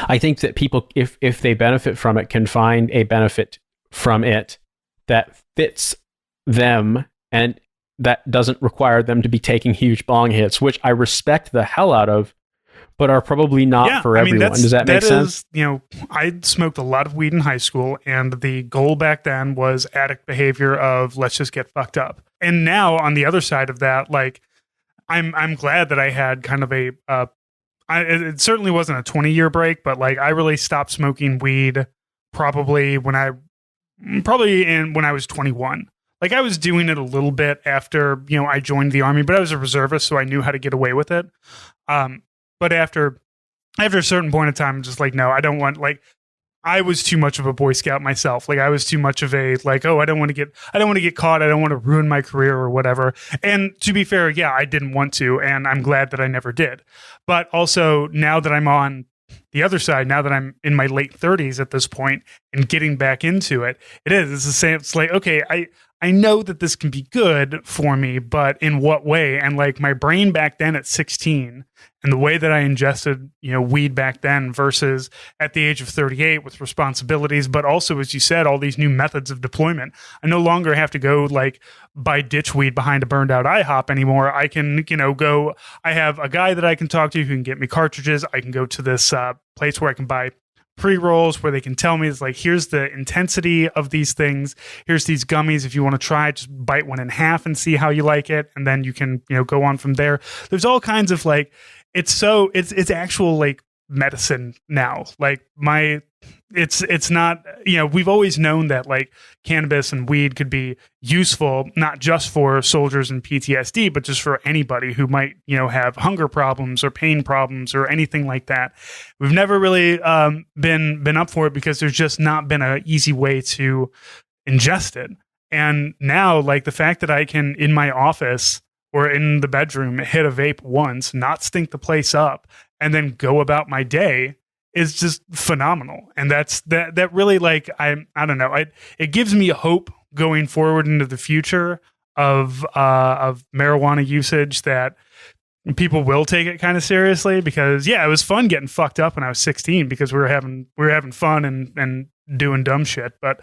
I think that people, if they benefit from it, can find a benefit from it that fits them, and that doesn't require them to be taking huge bong hits, which I respect the hell out of, but are probably not for everyone. Does that make sense?
I smoked a lot of weed in high school, and the goal back then was addict behavior of let's just get fucked up. And now on the other side of that, like I'm glad that I had kind of it certainly wasn't a 20-year break, but like I really stopped smoking weed probably when I was 21. Like I was doing it a little bit after, I joined the Army, but I was a reservist, so I knew how to get away with it. But after a certain point in time, I'm just like, no, I don't want, like, I was too much of a Boy Scout myself. Like I was too much of a, like, oh, I don't want to get caught. I don't want to ruin my career or whatever. And to be fair, yeah, I didn't want to, and I'm glad that I never did. But also now that I'm on the other side, now that I'm in my late 30s at this point and getting back into it, it's the same. It's like, okay, I know that this can be good for me, but in what way? And like my brain back then at 16 and the way that I ingested, weed back then versus at the age of 38 with responsibilities, but also, as you said, all these new methods of deployment. I no longer have to go like buy ditch weed behind a burned out IHOP anymore. I can, go, I have a guy that I can talk to who can get me cartridges. I can go to this place where I can buy pre-rolls where they can tell me, it's like, here's the intensity of these things. Here's these gummies. If you want to try it, just bite one in half and see how you like it. And then you can, go on from there. There's all kinds of like, it's actual like medicine now. Like it's not, we've always known that like cannabis and weed could be useful, not just for soldiers and PTSD, but just for anybody who might, have hunger problems or pain problems or anything like that. We've never really been up for it because there's just not been an easy way to ingest it. And now, like, the fact that I can, in my office or in the bedroom, hit a vape once, not stink the place up, and then go about my day is just phenomenal. And that really, like, I don't know, it gives me hope going forward into the future of marijuana usage, that people will take it kind of seriously, because it was fun getting fucked up when I was 16 because we were having fun and doing dumb shit. But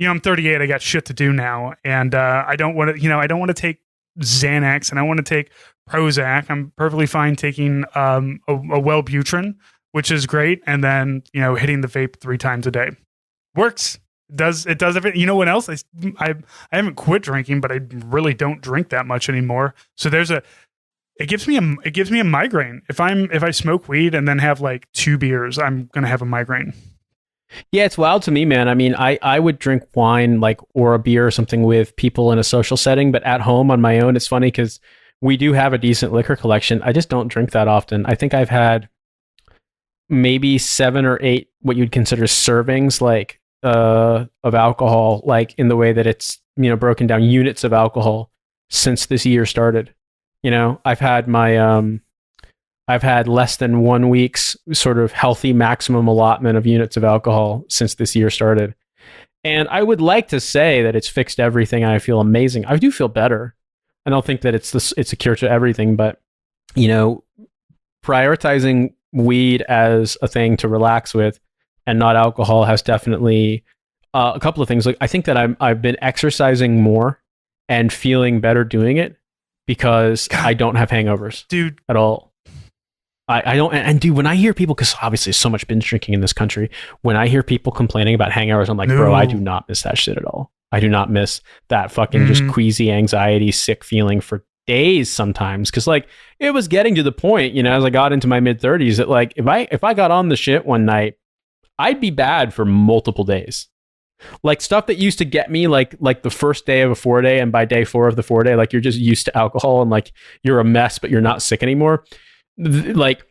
I'm 38. I got shit to do now, and I don't want to take Xanax, and I want to take Prozac. I'm perfectly fine taking a Wellbutrin, which is great, and then hitting the vape 3 times a day. Works. It does everything. You know what else? I haven't quit drinking, but I really don't drink that much anymore. So it gives me a migraine. If I smoke weed and then have like 2 beers, I'm gonna have a migraine.
Yeah, it's wild to me, man. I mean, I would drink wine or a beer or something with people in a social setting, but at home on my own, it's funny because we do have a decent liquor collection. I just don't drink that often. I think I've had maybe 7 or 8 what you'd consider servings, of alcohol, like in the way that it's broken down units of alcohol since this year started. I've had I've had less than 1 week's sort of healthy maximum allotment of units of alcohol since this year started. And I would like to say that it's fixed everything and I feel amazing. I do feel better. I don't think that it's a cure to everything, but prioritizing weed as a thing to relax with and not alcohol has definitely a couple of things. Like, I think that I've been exercising more and feeling better doing it because I don't have hangovers,
dude,
at all. I don't, and dude, when I hear people, because obviously there's so much binge drinking in this country, when I hear people complaining about hangovers, I'm like, bro, I do not miss that shit at all. I do not miss that fucking just queasy anxiety, sick feeling for days sometimes. Cause like, it was getting to the point, as I got into my mid 30s that like, if I got on the shit one night, I'd be bad for multiple days. Like stuff that used to get me like the first day of a 4-day, and by day 4 of the 4-day, like you're just used to alcohol and like you're a mess, but you're not sick anymore. Like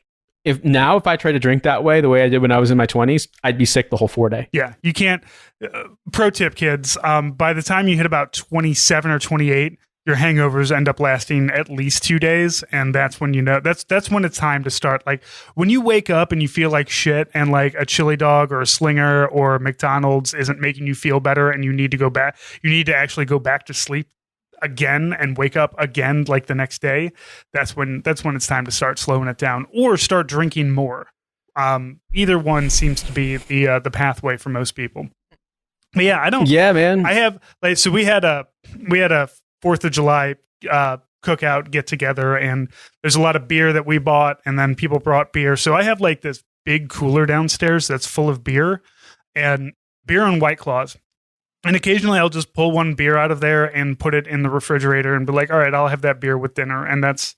if I try to drink that way, the way I did when I was in my 20s, I'd be sick the whole 4-day.
Yeah, you can't. Pro tip, kids. By the time you hit about 27 or 28, your hangovers end up lasting at least 2 days, and that's when that's when it's time to start. Like when you wake up and you feel like shit, and like a chili dog or a Slinger or McDonald's isn't making you feel better, and you need to go back. You need to actually go back to sleep again and wake up again like the next day. That's when it's time to start slowing it down or start drinking more. Either one seems to be the pathway for most people. But yeah, I don't. Yeah, man. I have so we had a 4th of July cookout get together, and there's a lot of beer that we bought, and then people brought beer. So I have like this big cooler downstairs that's full of beer and White Claws. And occasionally I'll just pull one beer out of there and put it in the refrigerator and be like, all right, I'll have that beer with dinner. And that's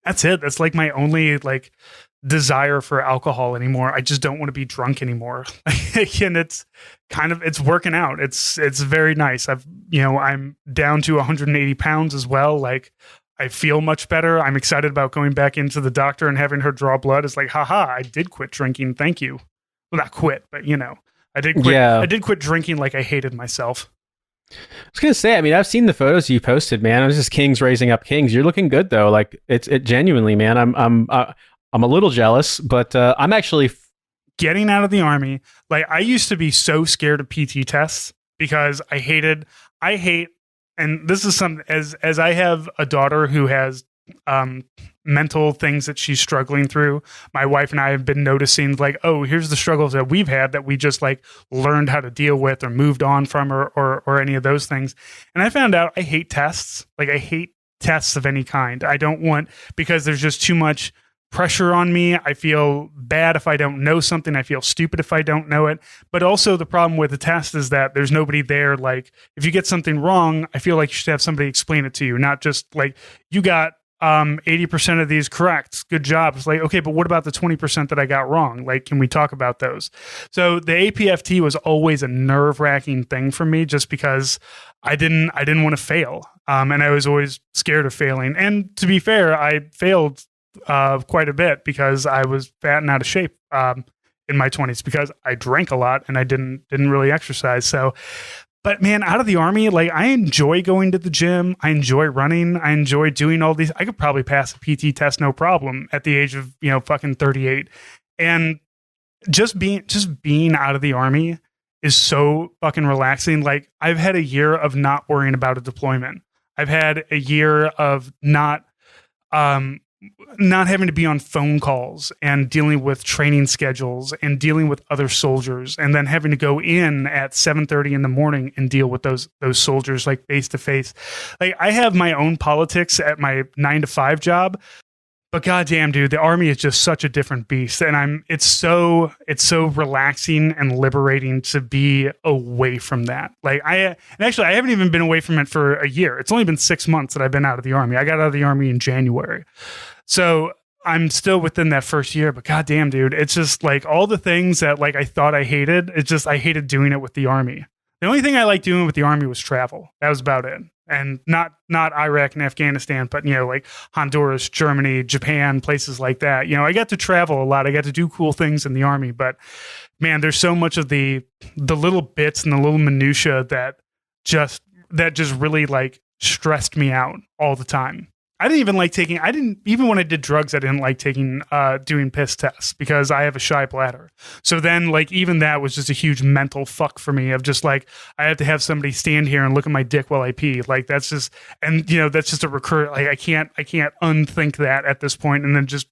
it. That's like my only like desire for alcohol anymore. I just don't want to be drunk anymore. And it's working out. It's very nice. I'm down to 180 pounds as well. Like I feel much better. I'm excited about going back into the doctor and having her draw blood. It's like, haha, I did quit drinking. Thank you. Well, not quit, but I did quit. Yeah. I did quit drinking like I hated myself.
I was gonna say, I mean, I've seen the photos you posted, man. It was just kings raising up kings. You're looking good though. Like it genuinely, man. I'm a little jealous, but I'm actually
getting out of the Army. Like I used to be so scared of PT tests because I hate, and this is something as I have a daughter who has mental things that she's struggling through. My wife and I have been noticing like, oh, here's the struggles that we've had that we just like learned how to deal with or moved on from or any of those things. And I found out I hate tests. Like I hate tests of any kind. I don't want, because there's just too much pressure on me. I feel bad if I don't know something. I feel stupid if I don't know it. But also the problem with the test is that there's nobody there. Like if you get something wrong, I feel like you should have somebody explain it to you, not just like you got 80% of these correct. Good job. It's like, okay, but what about the 20% that I got wrong? Like, can we talk about those? So the APFT was always a nerve-wracking thing for me just because I didn't want to fail. And I was always scared of failing. And to be fair, I failed quite a bit because I was fat and out of shape in my 20s because I drank a lot and I didn't really exercise. So, But man, out of the Army, like I enjoy going to the gym. I enjoy running. I enjoy doing all these. I could probably pass a PT test no problem at the age of, fucking 38. And just being out of the Army is so fucking relaxing. Like I've had a year of not worrying about a deployment. I've had a year of not having to be on phone calls and dealing with training schedules and dealing with other soldiers, and then having to go in at 7:30 in the morning and deal with those soldiers like face to face. Like I have my own politics at my 9-to-5 job, but goddamn, dude, the Army is just such a different beast, and it's so relaxing and liberating to be away from that. Like I haven't even been away from it for a year. It's only been 6 months that I've been out of the Army. I got out of the Army in January. So I'm still within that first year, but goddamn, dude, it's just like all the things that like I thought I hated. It's just, I hated doing it with the Army. The only thing I liked doing with the Army was travel. That was about it. And not Iraq and Afghanistan, but, like Honduras, Germany, Japan, places like that. I got to travel a lot. I got to do cool things in the Army, but man, there's so much of the little bits and the little minutia that just really like stressed me out all the time. I didn't even when I did drugs, I didn't like doing piss tests because I have a shy bladder. So then like, even that was just a huge mental fuck for me of just like, I have to have somebody stand here and look at my dick while I pee. Like that's just, and that's just a recurrent, like I can't unthink that at this point. And then just,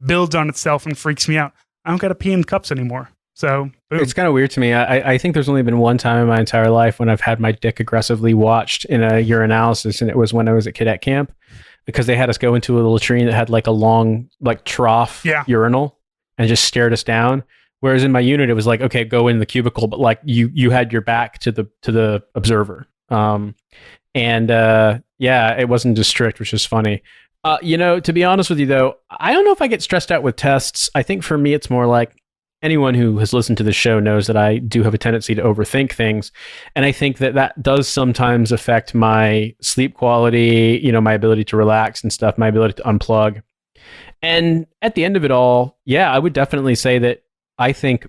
builds on itself and freaks me out. I don't got to pee in cups anymore. So boom.
It's kind of weird to me. I think there's only been one time in my entire life when I've had my dick aggressively watched in a urinalysis, and it was when I was at cadet camp. Because they had us go into a latrine that had like a long like trough urinal and just stared us down. Whereas in my unit, it was like, okay, go in the cubicle, but like you had your back to the observer. It wasn't as strict, which is funny. To be honest with you though, I don't know if I get stressed out with tests. I think for me, it's more like anyone who has listened to the show knows that I do have a tendency to overthink things. And I think that does sometimes affect my sleep quality, my ability to relax and stuff, my ability to unplug. And at the end of it all, I would definitely say that I think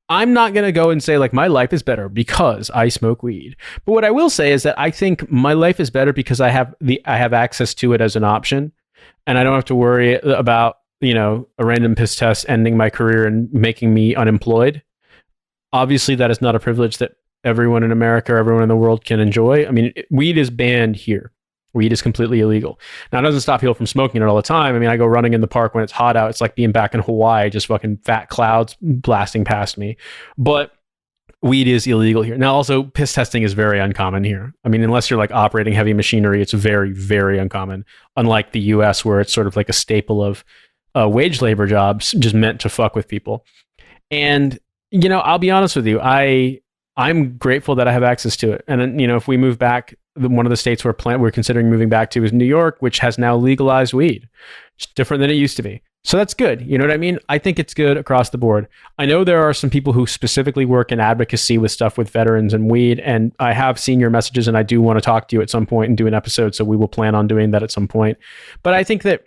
I'm not going to go and say like my life is better because I smoke weed. But what I will say is that I think my life is better because I have access to it as an option, and I don't have to worry about a random piss test ending my career and making me unemployed. Obviously, that is not a privilege that everyone in America or everyone in the world can enjoy. I mean, weed is banned here. Weed is completely illegal. Now, it doesn't stop people from smoking it all the time. I mean, I go running in the park when it's hot out. It's like being back in Hawaii, just fucking fat clouds blasting past me. But weed is illegal here. Now, also, piss testing is very uncommon here. I mean, unless you're like operating heavy machinery, it's very, very uncommon. Unlike the US, where it's sort of like a staple of wage labor jobs, just meant to fuck with people. And, I'll be honest with you, I'm grateful that I have access to it. And then, if we move back, one of the states we're considering moving back to is New York, which has now legalized weed. It's different than it used to be. So that's good. You know what I mean? I think it's good across the board. I know there are some people who specifically work in advocacy with stuff with veterans and weed, and I have seen your messages, and I do want to talk to you at some point and do an episode, so we will plan on doing that at some point. But I think that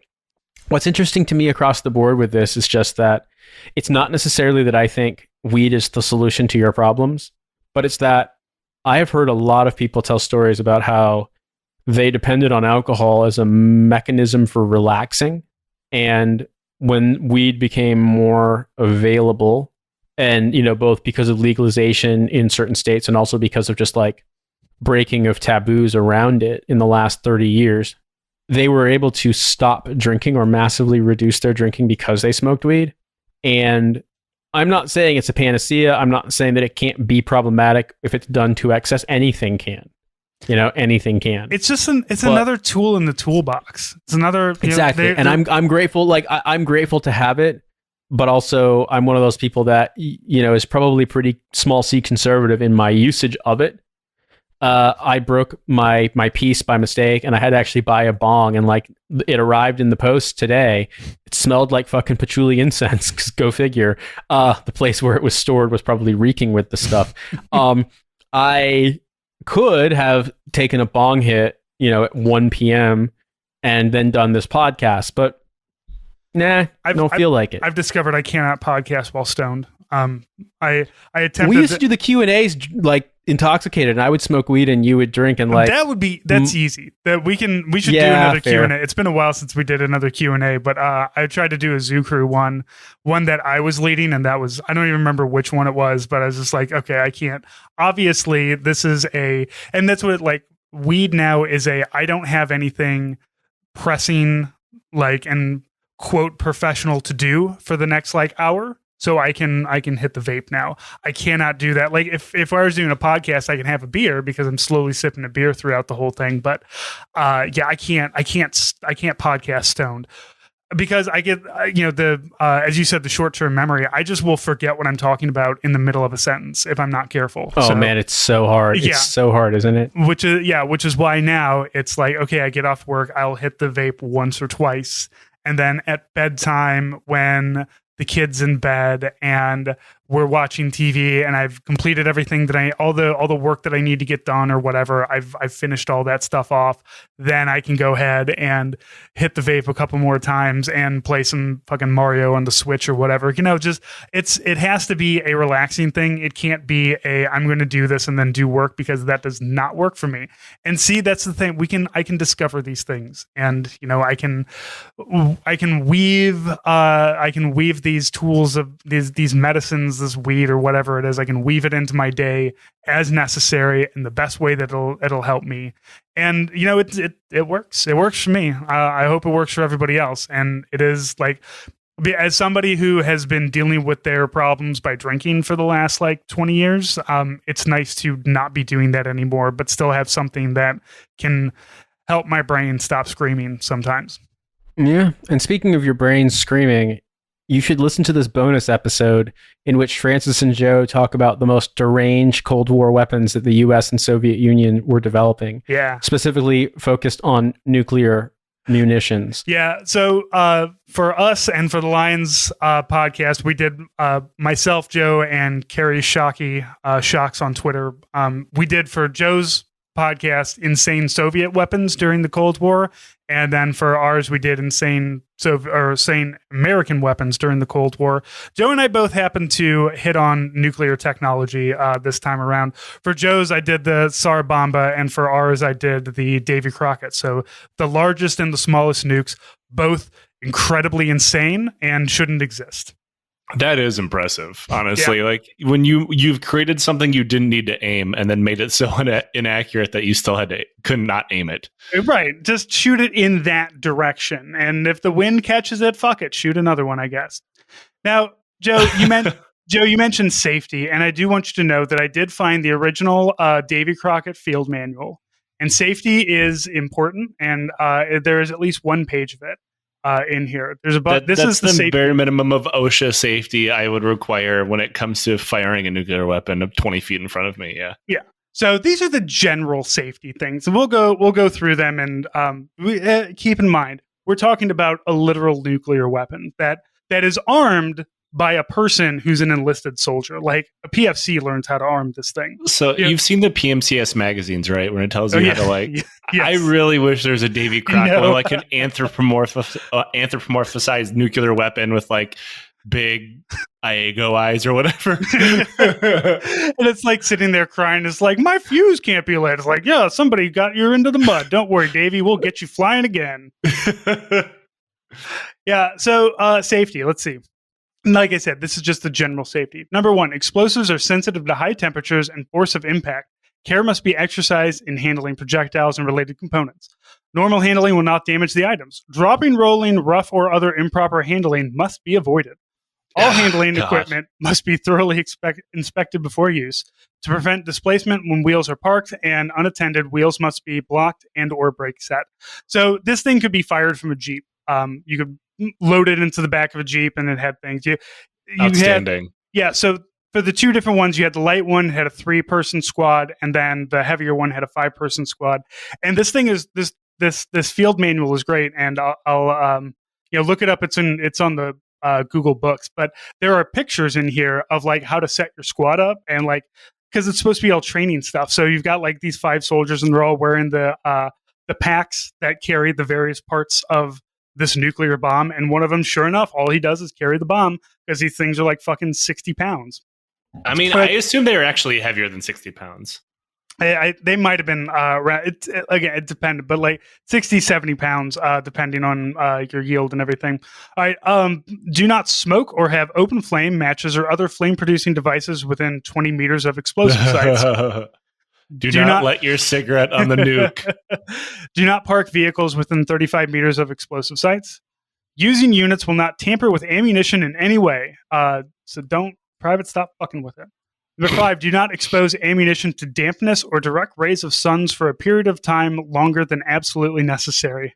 what's interesting to me across the board with this is just that it's not necessarily that I think weed is the solution to your problems, but it's that I have heard a lot of people tell stories about how they depended on alcohol as a mechanism for relaxing. And when weed became more available, and, both because of legalization in certain states and also because of just like breaking of taboos around it in the last 30 years, they were able to stop drinking or massively reduce their drinking because they smoked weed. And I'm not saying it's a panacea. I'm not saying that it can't be problematic if it's done to excess. Anything can. Anything can.
It's just another tool in the toolbox. It's another
exactly. And I'm grateful. Like I'm grateful to have it, but also I'm one of those people that is probably pretty small c conservative in my usage of it. I broke my piece by mistake, and I had to actually buy a bong, and like it arrived in the post today. It smelled like fucking patchouli incense. 'Cause go figure. The place where it was stored was probably reeking with the stuff. I could have taken a bong hit, at 1 p.m. and then done this podcast, but nah, I don't feel like it.
I've discovered I cannot podcast while stoned. I attempted.
We used to do the Q&As like intoxicated, and I would smoke weed and you would drink, and like
that's easy. That we should do another Q&A. It's been a while since we did another Q&A, but I tried to do a Zoo Crew one that I was leading, and that was, I don't even remember which one it was, but I was just like, okay, I can't. Obviously, this is and that's what like weed now is I don't have anything pressing like and quote professional to do for the next like hour. So I can hit the vape now. I cannot do that. Like if I was doing a podcast, I can have a beer because I'm slowly sipping a beer throughout the whole thing. But I can't podcast stoned because I get as you said, the short term memory. I just will forget what I'm talking about in the middle of a sentence if I'm not careful.
Oh man, it's so hard. Yeah. It's so hard, isn't it?
Which is why now it's like, okay, I get off work, I'll hit the vape once or twice, and then at bedtime when the kid's in bed and we're watching TV and I've completed everything that all the work that I need to get done or whatever, I've finished all that stuff off, then I can go ahead and hit the vape a couple more times and play some fucking Mario on the Switch or whatever. Just it has to be a relaxing thing. It can't be I'm going to do this and then do work, because that does not work for me. And see, that's the thing. I can discover these things, and I can weave these tools of these medicines, this weed or whatever it is. I can weave it into my day as necessary in the best way that it'll help me. And it works. It works for me. I hope it works for everybody else. And it is like, as somebody who has been dealing with their problems by drinking for the last like 20 years, it's nice to not be doing that anymore, but still have something that can help my brain stop screaming sometimes.
Yeah. And speaking of your brain screaming, you should listen to this bonus episode in which Francis and Joe talk about the most deranged Cold War weapons that the US and Soviet Union were developing.
Yeah.
Specifically focused on nuclear munitions.
Yeah. So for us and for the Lions podcast, we did myself, Joe, and Carrie Shockey, Shocks on Twitter. We did for Joe's podcast insane Soviet weapons during the Cold War, and then for ours we did insane American weapons during the Cold War. Joe and I both happened to hit on nuclear technology this time around. For Joe's, I did the Tsar Bomba, and for ours I did the Davy Crockett. So the largest and the smallest nukes, both incredibly insane and shouldn't exist.
That is impressive, honestly. Yeah. Like when you've created something you didn't need to aim and then made it so inaccurate that you still could not aim it.
Right. Just shoot it in that direction. And if the wind catches it, fuck it. Shoot another one, I guess. Now, Joe, you mentioned safety. And I do want you to know that I did find the original Davy Crockett field manual. And safety is important. And there is at least one page of it in here. There's
that's the bare minimum of OSHA safety I would require when it comes to firing a nuclear weapon of 20 feet in front of me. Yeah.
Yeah. So these are the general safety things. We'll go through them, and keep in mind, we're talking about a literal nuclear weapon that is armed by a person who's an enlisted soldier. Like a PFC learns how to arm this thing.
So you've seen the PMCS magazines, right? When it tells you how to like, yes. I really wish there's a Davy Crockett, like an anthropomorphized nuclear weapon with like big Iago eyes or whatever.
And it's like sitting there crying. It's like, my fuse can't be lit. It's like, yeah, somebody got you into the mud. Don't worry, Davy. We'll get you flying again. Yeah. So safety, let's see. Like I said, this is just the general safety. Number one, explosives are sensitive to high temperatures and force of impact. Care must be exercised in handling projectiles and related components. Normal handling will not damage the items. Dropping, rolling, rough, or other improper handling must be avoided. All handling equipment must be thoroughly inspected before use. To prevent displacement when wheels are parked and unattended, wheels must be blocked and or brake set. So this thing could be fired from a Jeep. You could load it into the back of a Jeep and it had things. You
Outstanding.
So for the two different ones, you had the light one had a 3-person squad, and then the heavier one had a 5-person squad. And this thing is this field manual is great, and I'll look it up. It's on the Google Books, but there are pictures in here of like how to set your squad up, and like because it's supposed to be all training stuff. So you've got like these 5 soldiers, and they're all wearing the packs that carry the various parts of this nuclear bomb. And one of them, sure enough, all he does is carry the bomb because these things are like fucking 60 pounds.
I mean, I assume they were actually heavier than 60 pounds.
They might have been, again, it depended, but like 60, 70 pounds, depending on your yield and everything. All right. Do not smoke or have open flame, matches, or other flame-producing devices within 20 meters of explosive sites.
Do not let your cigarette on the nuke.
Do not park vehicles within 35 meters of explosive sites. Using units will not tamper with ammunition in any way. So don't, private, stop fucking with it. Number 5, do not expose ammunition to dampness or direct rays of suns for a period of time longer than absolutely necessary.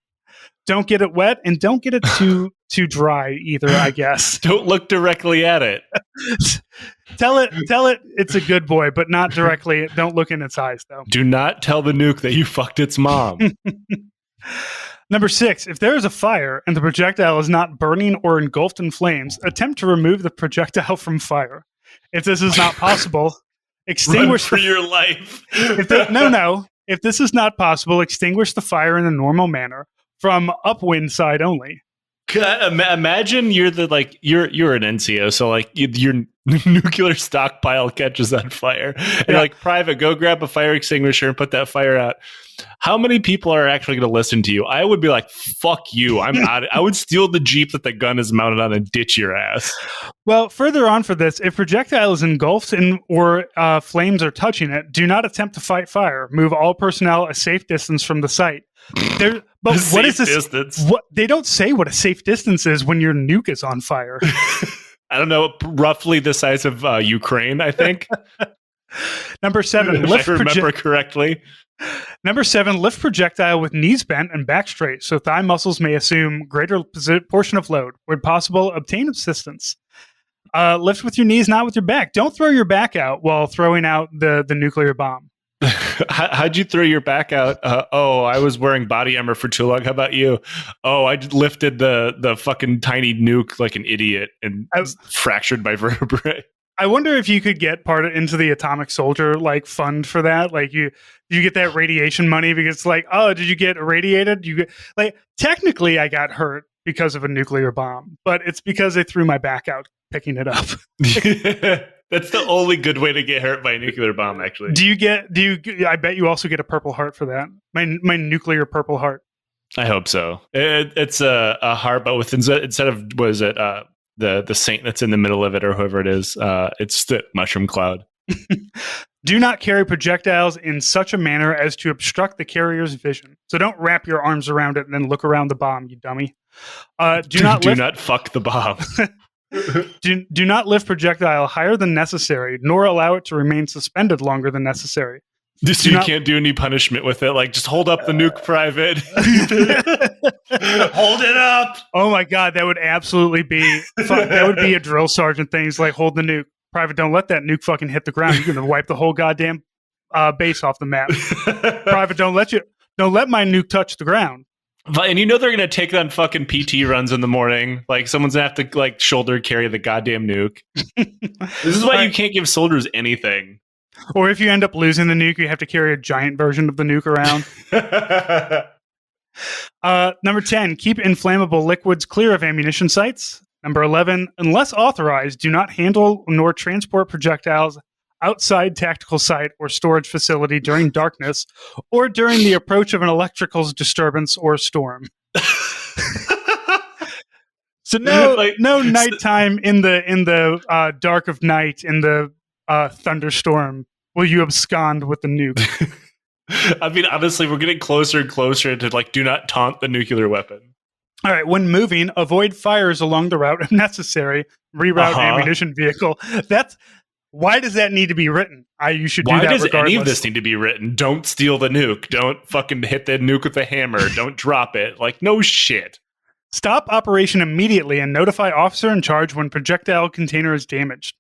Don't get it wet and don't get it too dry either, I guess.
Don't look directly at it.
Tell it it's a good boy, but not directly. Don't look in its eyes, though.
Do not tell the nuke that you fucked its mom.
Number 6, if there is a fire and the projectile is not burning or engulfed in flames, attempt to remove the projectile from fire. If this is not possible, extinguish
Run for your life.
If this is not possible, extinguish the fire in a normal manner from upwind side only.
Imagine you're an NCO, so like your nuclear stockpile catches on fire. And you're like, private, go grab a fire extinguisher and put that fire out. How many people are actually going to listen to you? I would be like, fuck you. I'm out. I would steal the Jeep that the gun is mounted on and ditch your ass.
Well, further on for this, if projectile is engulfed or flames are touching it, do not attempt to fight fire. Move all personnel a safe distance from the site. But what is this distance? What they don't say what a safe distance is when your nuke is on fire.
I don't know, roughly the size of Ukraine, I think.
Number 7,
if I remember correctly.
Number 7, lift projectile with knees bent and back straight, so thigh muscles may assume greater portion of load. Where possible, obtain assistance. Lift with your knees, not with your back. Don't throw your back out while throwing out the nuclear bomb.
How'd you throw your back out? I was wearing body armor for too long. How about you? Oh, I lifted the fucking tiny nuke like an idiot and fractured my vertebrae.
I wonder if you could get part into the Atomic Soldier like fund for that. Like you get that radiation money because it's like, oh, did you get irradiated? Technically I got hurt because of a nuclear bomb, but it's because they threw my back out picking it up.
That's the only good way to get hurt by a nuclear bomb, actually.
I bet you also get a Purple Heart for that. My nuclear Purple Heart.
I hope so. It's a heart, but with instead of the saint that's in the middle of it or whoever it is, it's the mushroom cloud.
Do not carry projectiles in such a manner as to obstruct the carrier's vision. So don't wrap your arms around it and then look around the bomb, you dummy. Do not fuck the bomb. do not lift projectile higher than necessary, nor allow it to remain suspended longer than necessary.
You can't do any punishment with it. Like, just hold up the nuke, private. Hold it up.
Oh my god, that would absolutely be that would be a drill sergeant thing. It's like, hold the nuke, private. Don't let that nuke fucking hit the ground. You're gonna wipe the whole goddamn base off the map. Private, don't let my nuke touch the ground.
And you know they're gonna take on fucking PT runs in the morning. Like, someone's gonna have to like shoulder carry the goddamn nuke. This is why you can't give soldiers anything.
Or if you end up losing the nuke, you have to carry a giant version of the nuke around. Number 10, keep inflammable liquids clear of ammunition sites. Number 11, unless authorized, do not handle nor transport projectiles outside tactical site or storage facility during darkness or during the approach of an electrical disturbance or storm. So no nighttime in the dark of night in the thunderstorm will you abscond with the nuke.
I mean, honestly, we're getting closer and closer to like, do not taunt the nuclear weapon.
All right, when moving, avoid fires along the route if necessary. Reroute ammunition vehicle. Why does that need to be written? You should do that regardless. Why does any of
this need to be written? Don't steal the nuke. Don't fucking hit the nuke with a hammer. Don't drop it. Like, no shit.
Stop operation immediately and notify officer in charge when projectile container is damaged.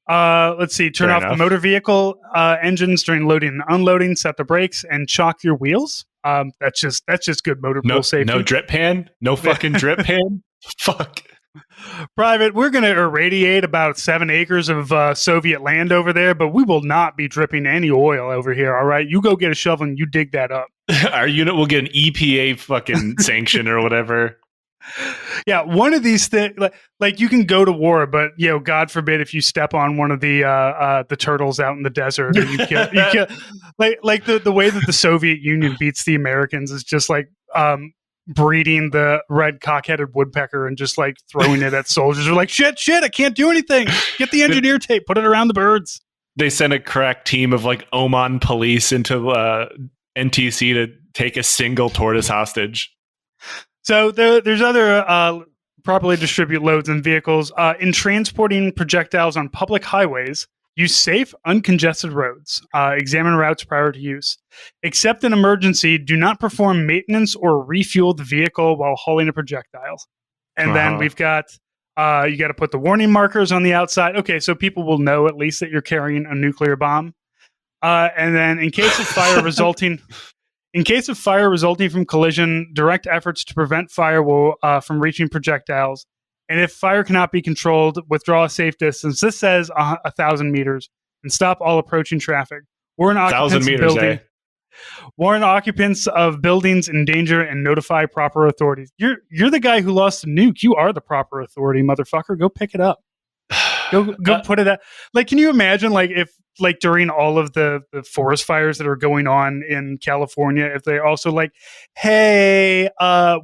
Let's see. Turn off the motor vehicle engines during loading and unloading. Set the brakes and chock your wheels. That's just good motor pool safety.
No drip pan. No fucking drip pan. Fuck.
Private, we're going to irradiate about 7 acres of Soviet land over there, but we will not be dripping any oil over here. All right, you go get a shovel and you dig that up.
Our unit will get an EPA fucking sanction or whatever.
Yeah, one of these things, like you can go to war, but God forbid if you step on one of the turtles out in the desert, or you kill, like the way that the Soviet Union beats the Americans is just like breeding the red cock-headed woodpecker and just like throwing it at soldiers. They're like, shit, I can't do anything. Get the engineer tape, put it around the birds.
They sent a crack team of like Oman police into NTC to take a single tortoise hostage.
So there's other properly distribute loads in vehicles. In transporting projectiles on public highways, use safe, uncongested roads. Examine routes prior to use. Except in emergency, do not perform maintenance or refuel the vehicle while hauling a projectile. And then we've got, you got to put the warning markers on the outside. Okay, so people will know at least that you're carrying a nuclear bomb. And then in case of fire resulting... In case of fire resulting from collision, direct efforts to prevent fire will from reaching projectiles. And if fire cannot be controlled, withdraw a safe distance. This says 1,000 meters, and stop all approaching traffic. Warn occupants of buildings in danger and notify proper authorities. You're the guy who lost the nuke. You are the proper authority, motherfucker. Go pick it up. Go put it at. Like, can you imagine, like, if like during all of the forest fires that are going on in California, if they also like, hey,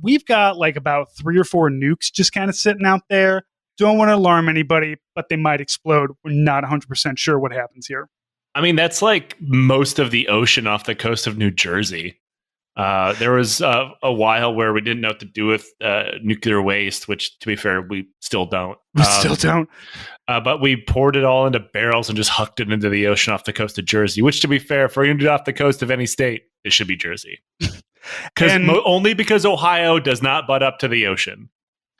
we've got like about 3 or 4 nukes just kind of sitting out there. Don't want to alarm anybody, but they might explode. We're not 100% sure what happens here.
I mean, that's like most of the ocean off the coast of New Jersey. There was a while where we didn't know what to do with nuclear waste, which, to be fair, we still don't. But we poured it all into barrels and just hucked it into the ocean off the coast of Jersey, which, to be fair, if we're going to do it off the coast of any state, it should be Jersey. Only because Ohio does not butt up to the ocean.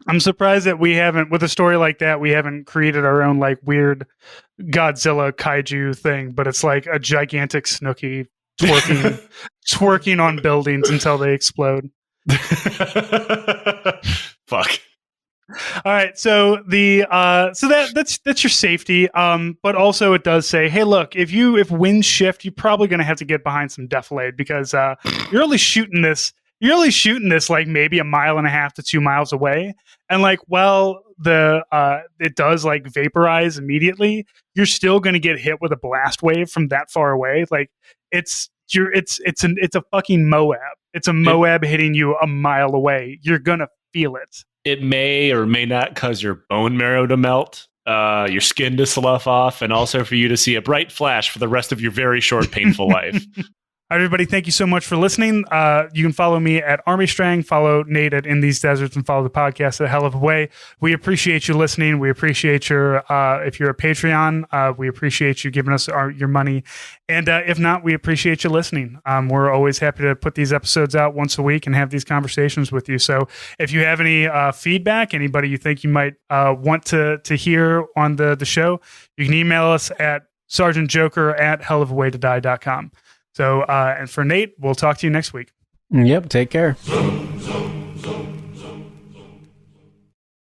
I'm surprised that we haven't, with a story like that, we haven't created our own like weird Godzilla kaiju thing, but it's like a gigantic Snooki twerking on buildings until they explode.
Fuck.
All right, so that's your safety, but also it does say, hey, look, if winds shift, you're probably going to have to get behind some defilade because you're only shooting this like maybe 1.5 miles to 2 miles away, and like, well, it does like vaporize immediately. You're still going to get hit with a blast wave from that far away. Like it's a fucking Moab. It's a Moab hitting you 1 mile away. You're gonna feel it.
It may or may not cause your bone marrow to melt, your skin to slough off, and also for you to see a bright flash for the rest of your very short, painful life.
All right, everybody, thank you so much for listening. You can follow me at Army Strang, follow Nate at In These Deserts, and follow the podcast at Hell of a Way. We appreciate you listening. We appreciate your, if you're a Patreon, we appreciate you giving us your money. And if not, we appreciate you listening. We're always happy to put these episodes out once a week and have these conversations with you. So if you have any feedback, anybody you think you might want to hear on the show, you can email us at sergeantjoker@hellofawaytodie.com. So, and for Nate, we'll talk to you next week.
Yep. Take care.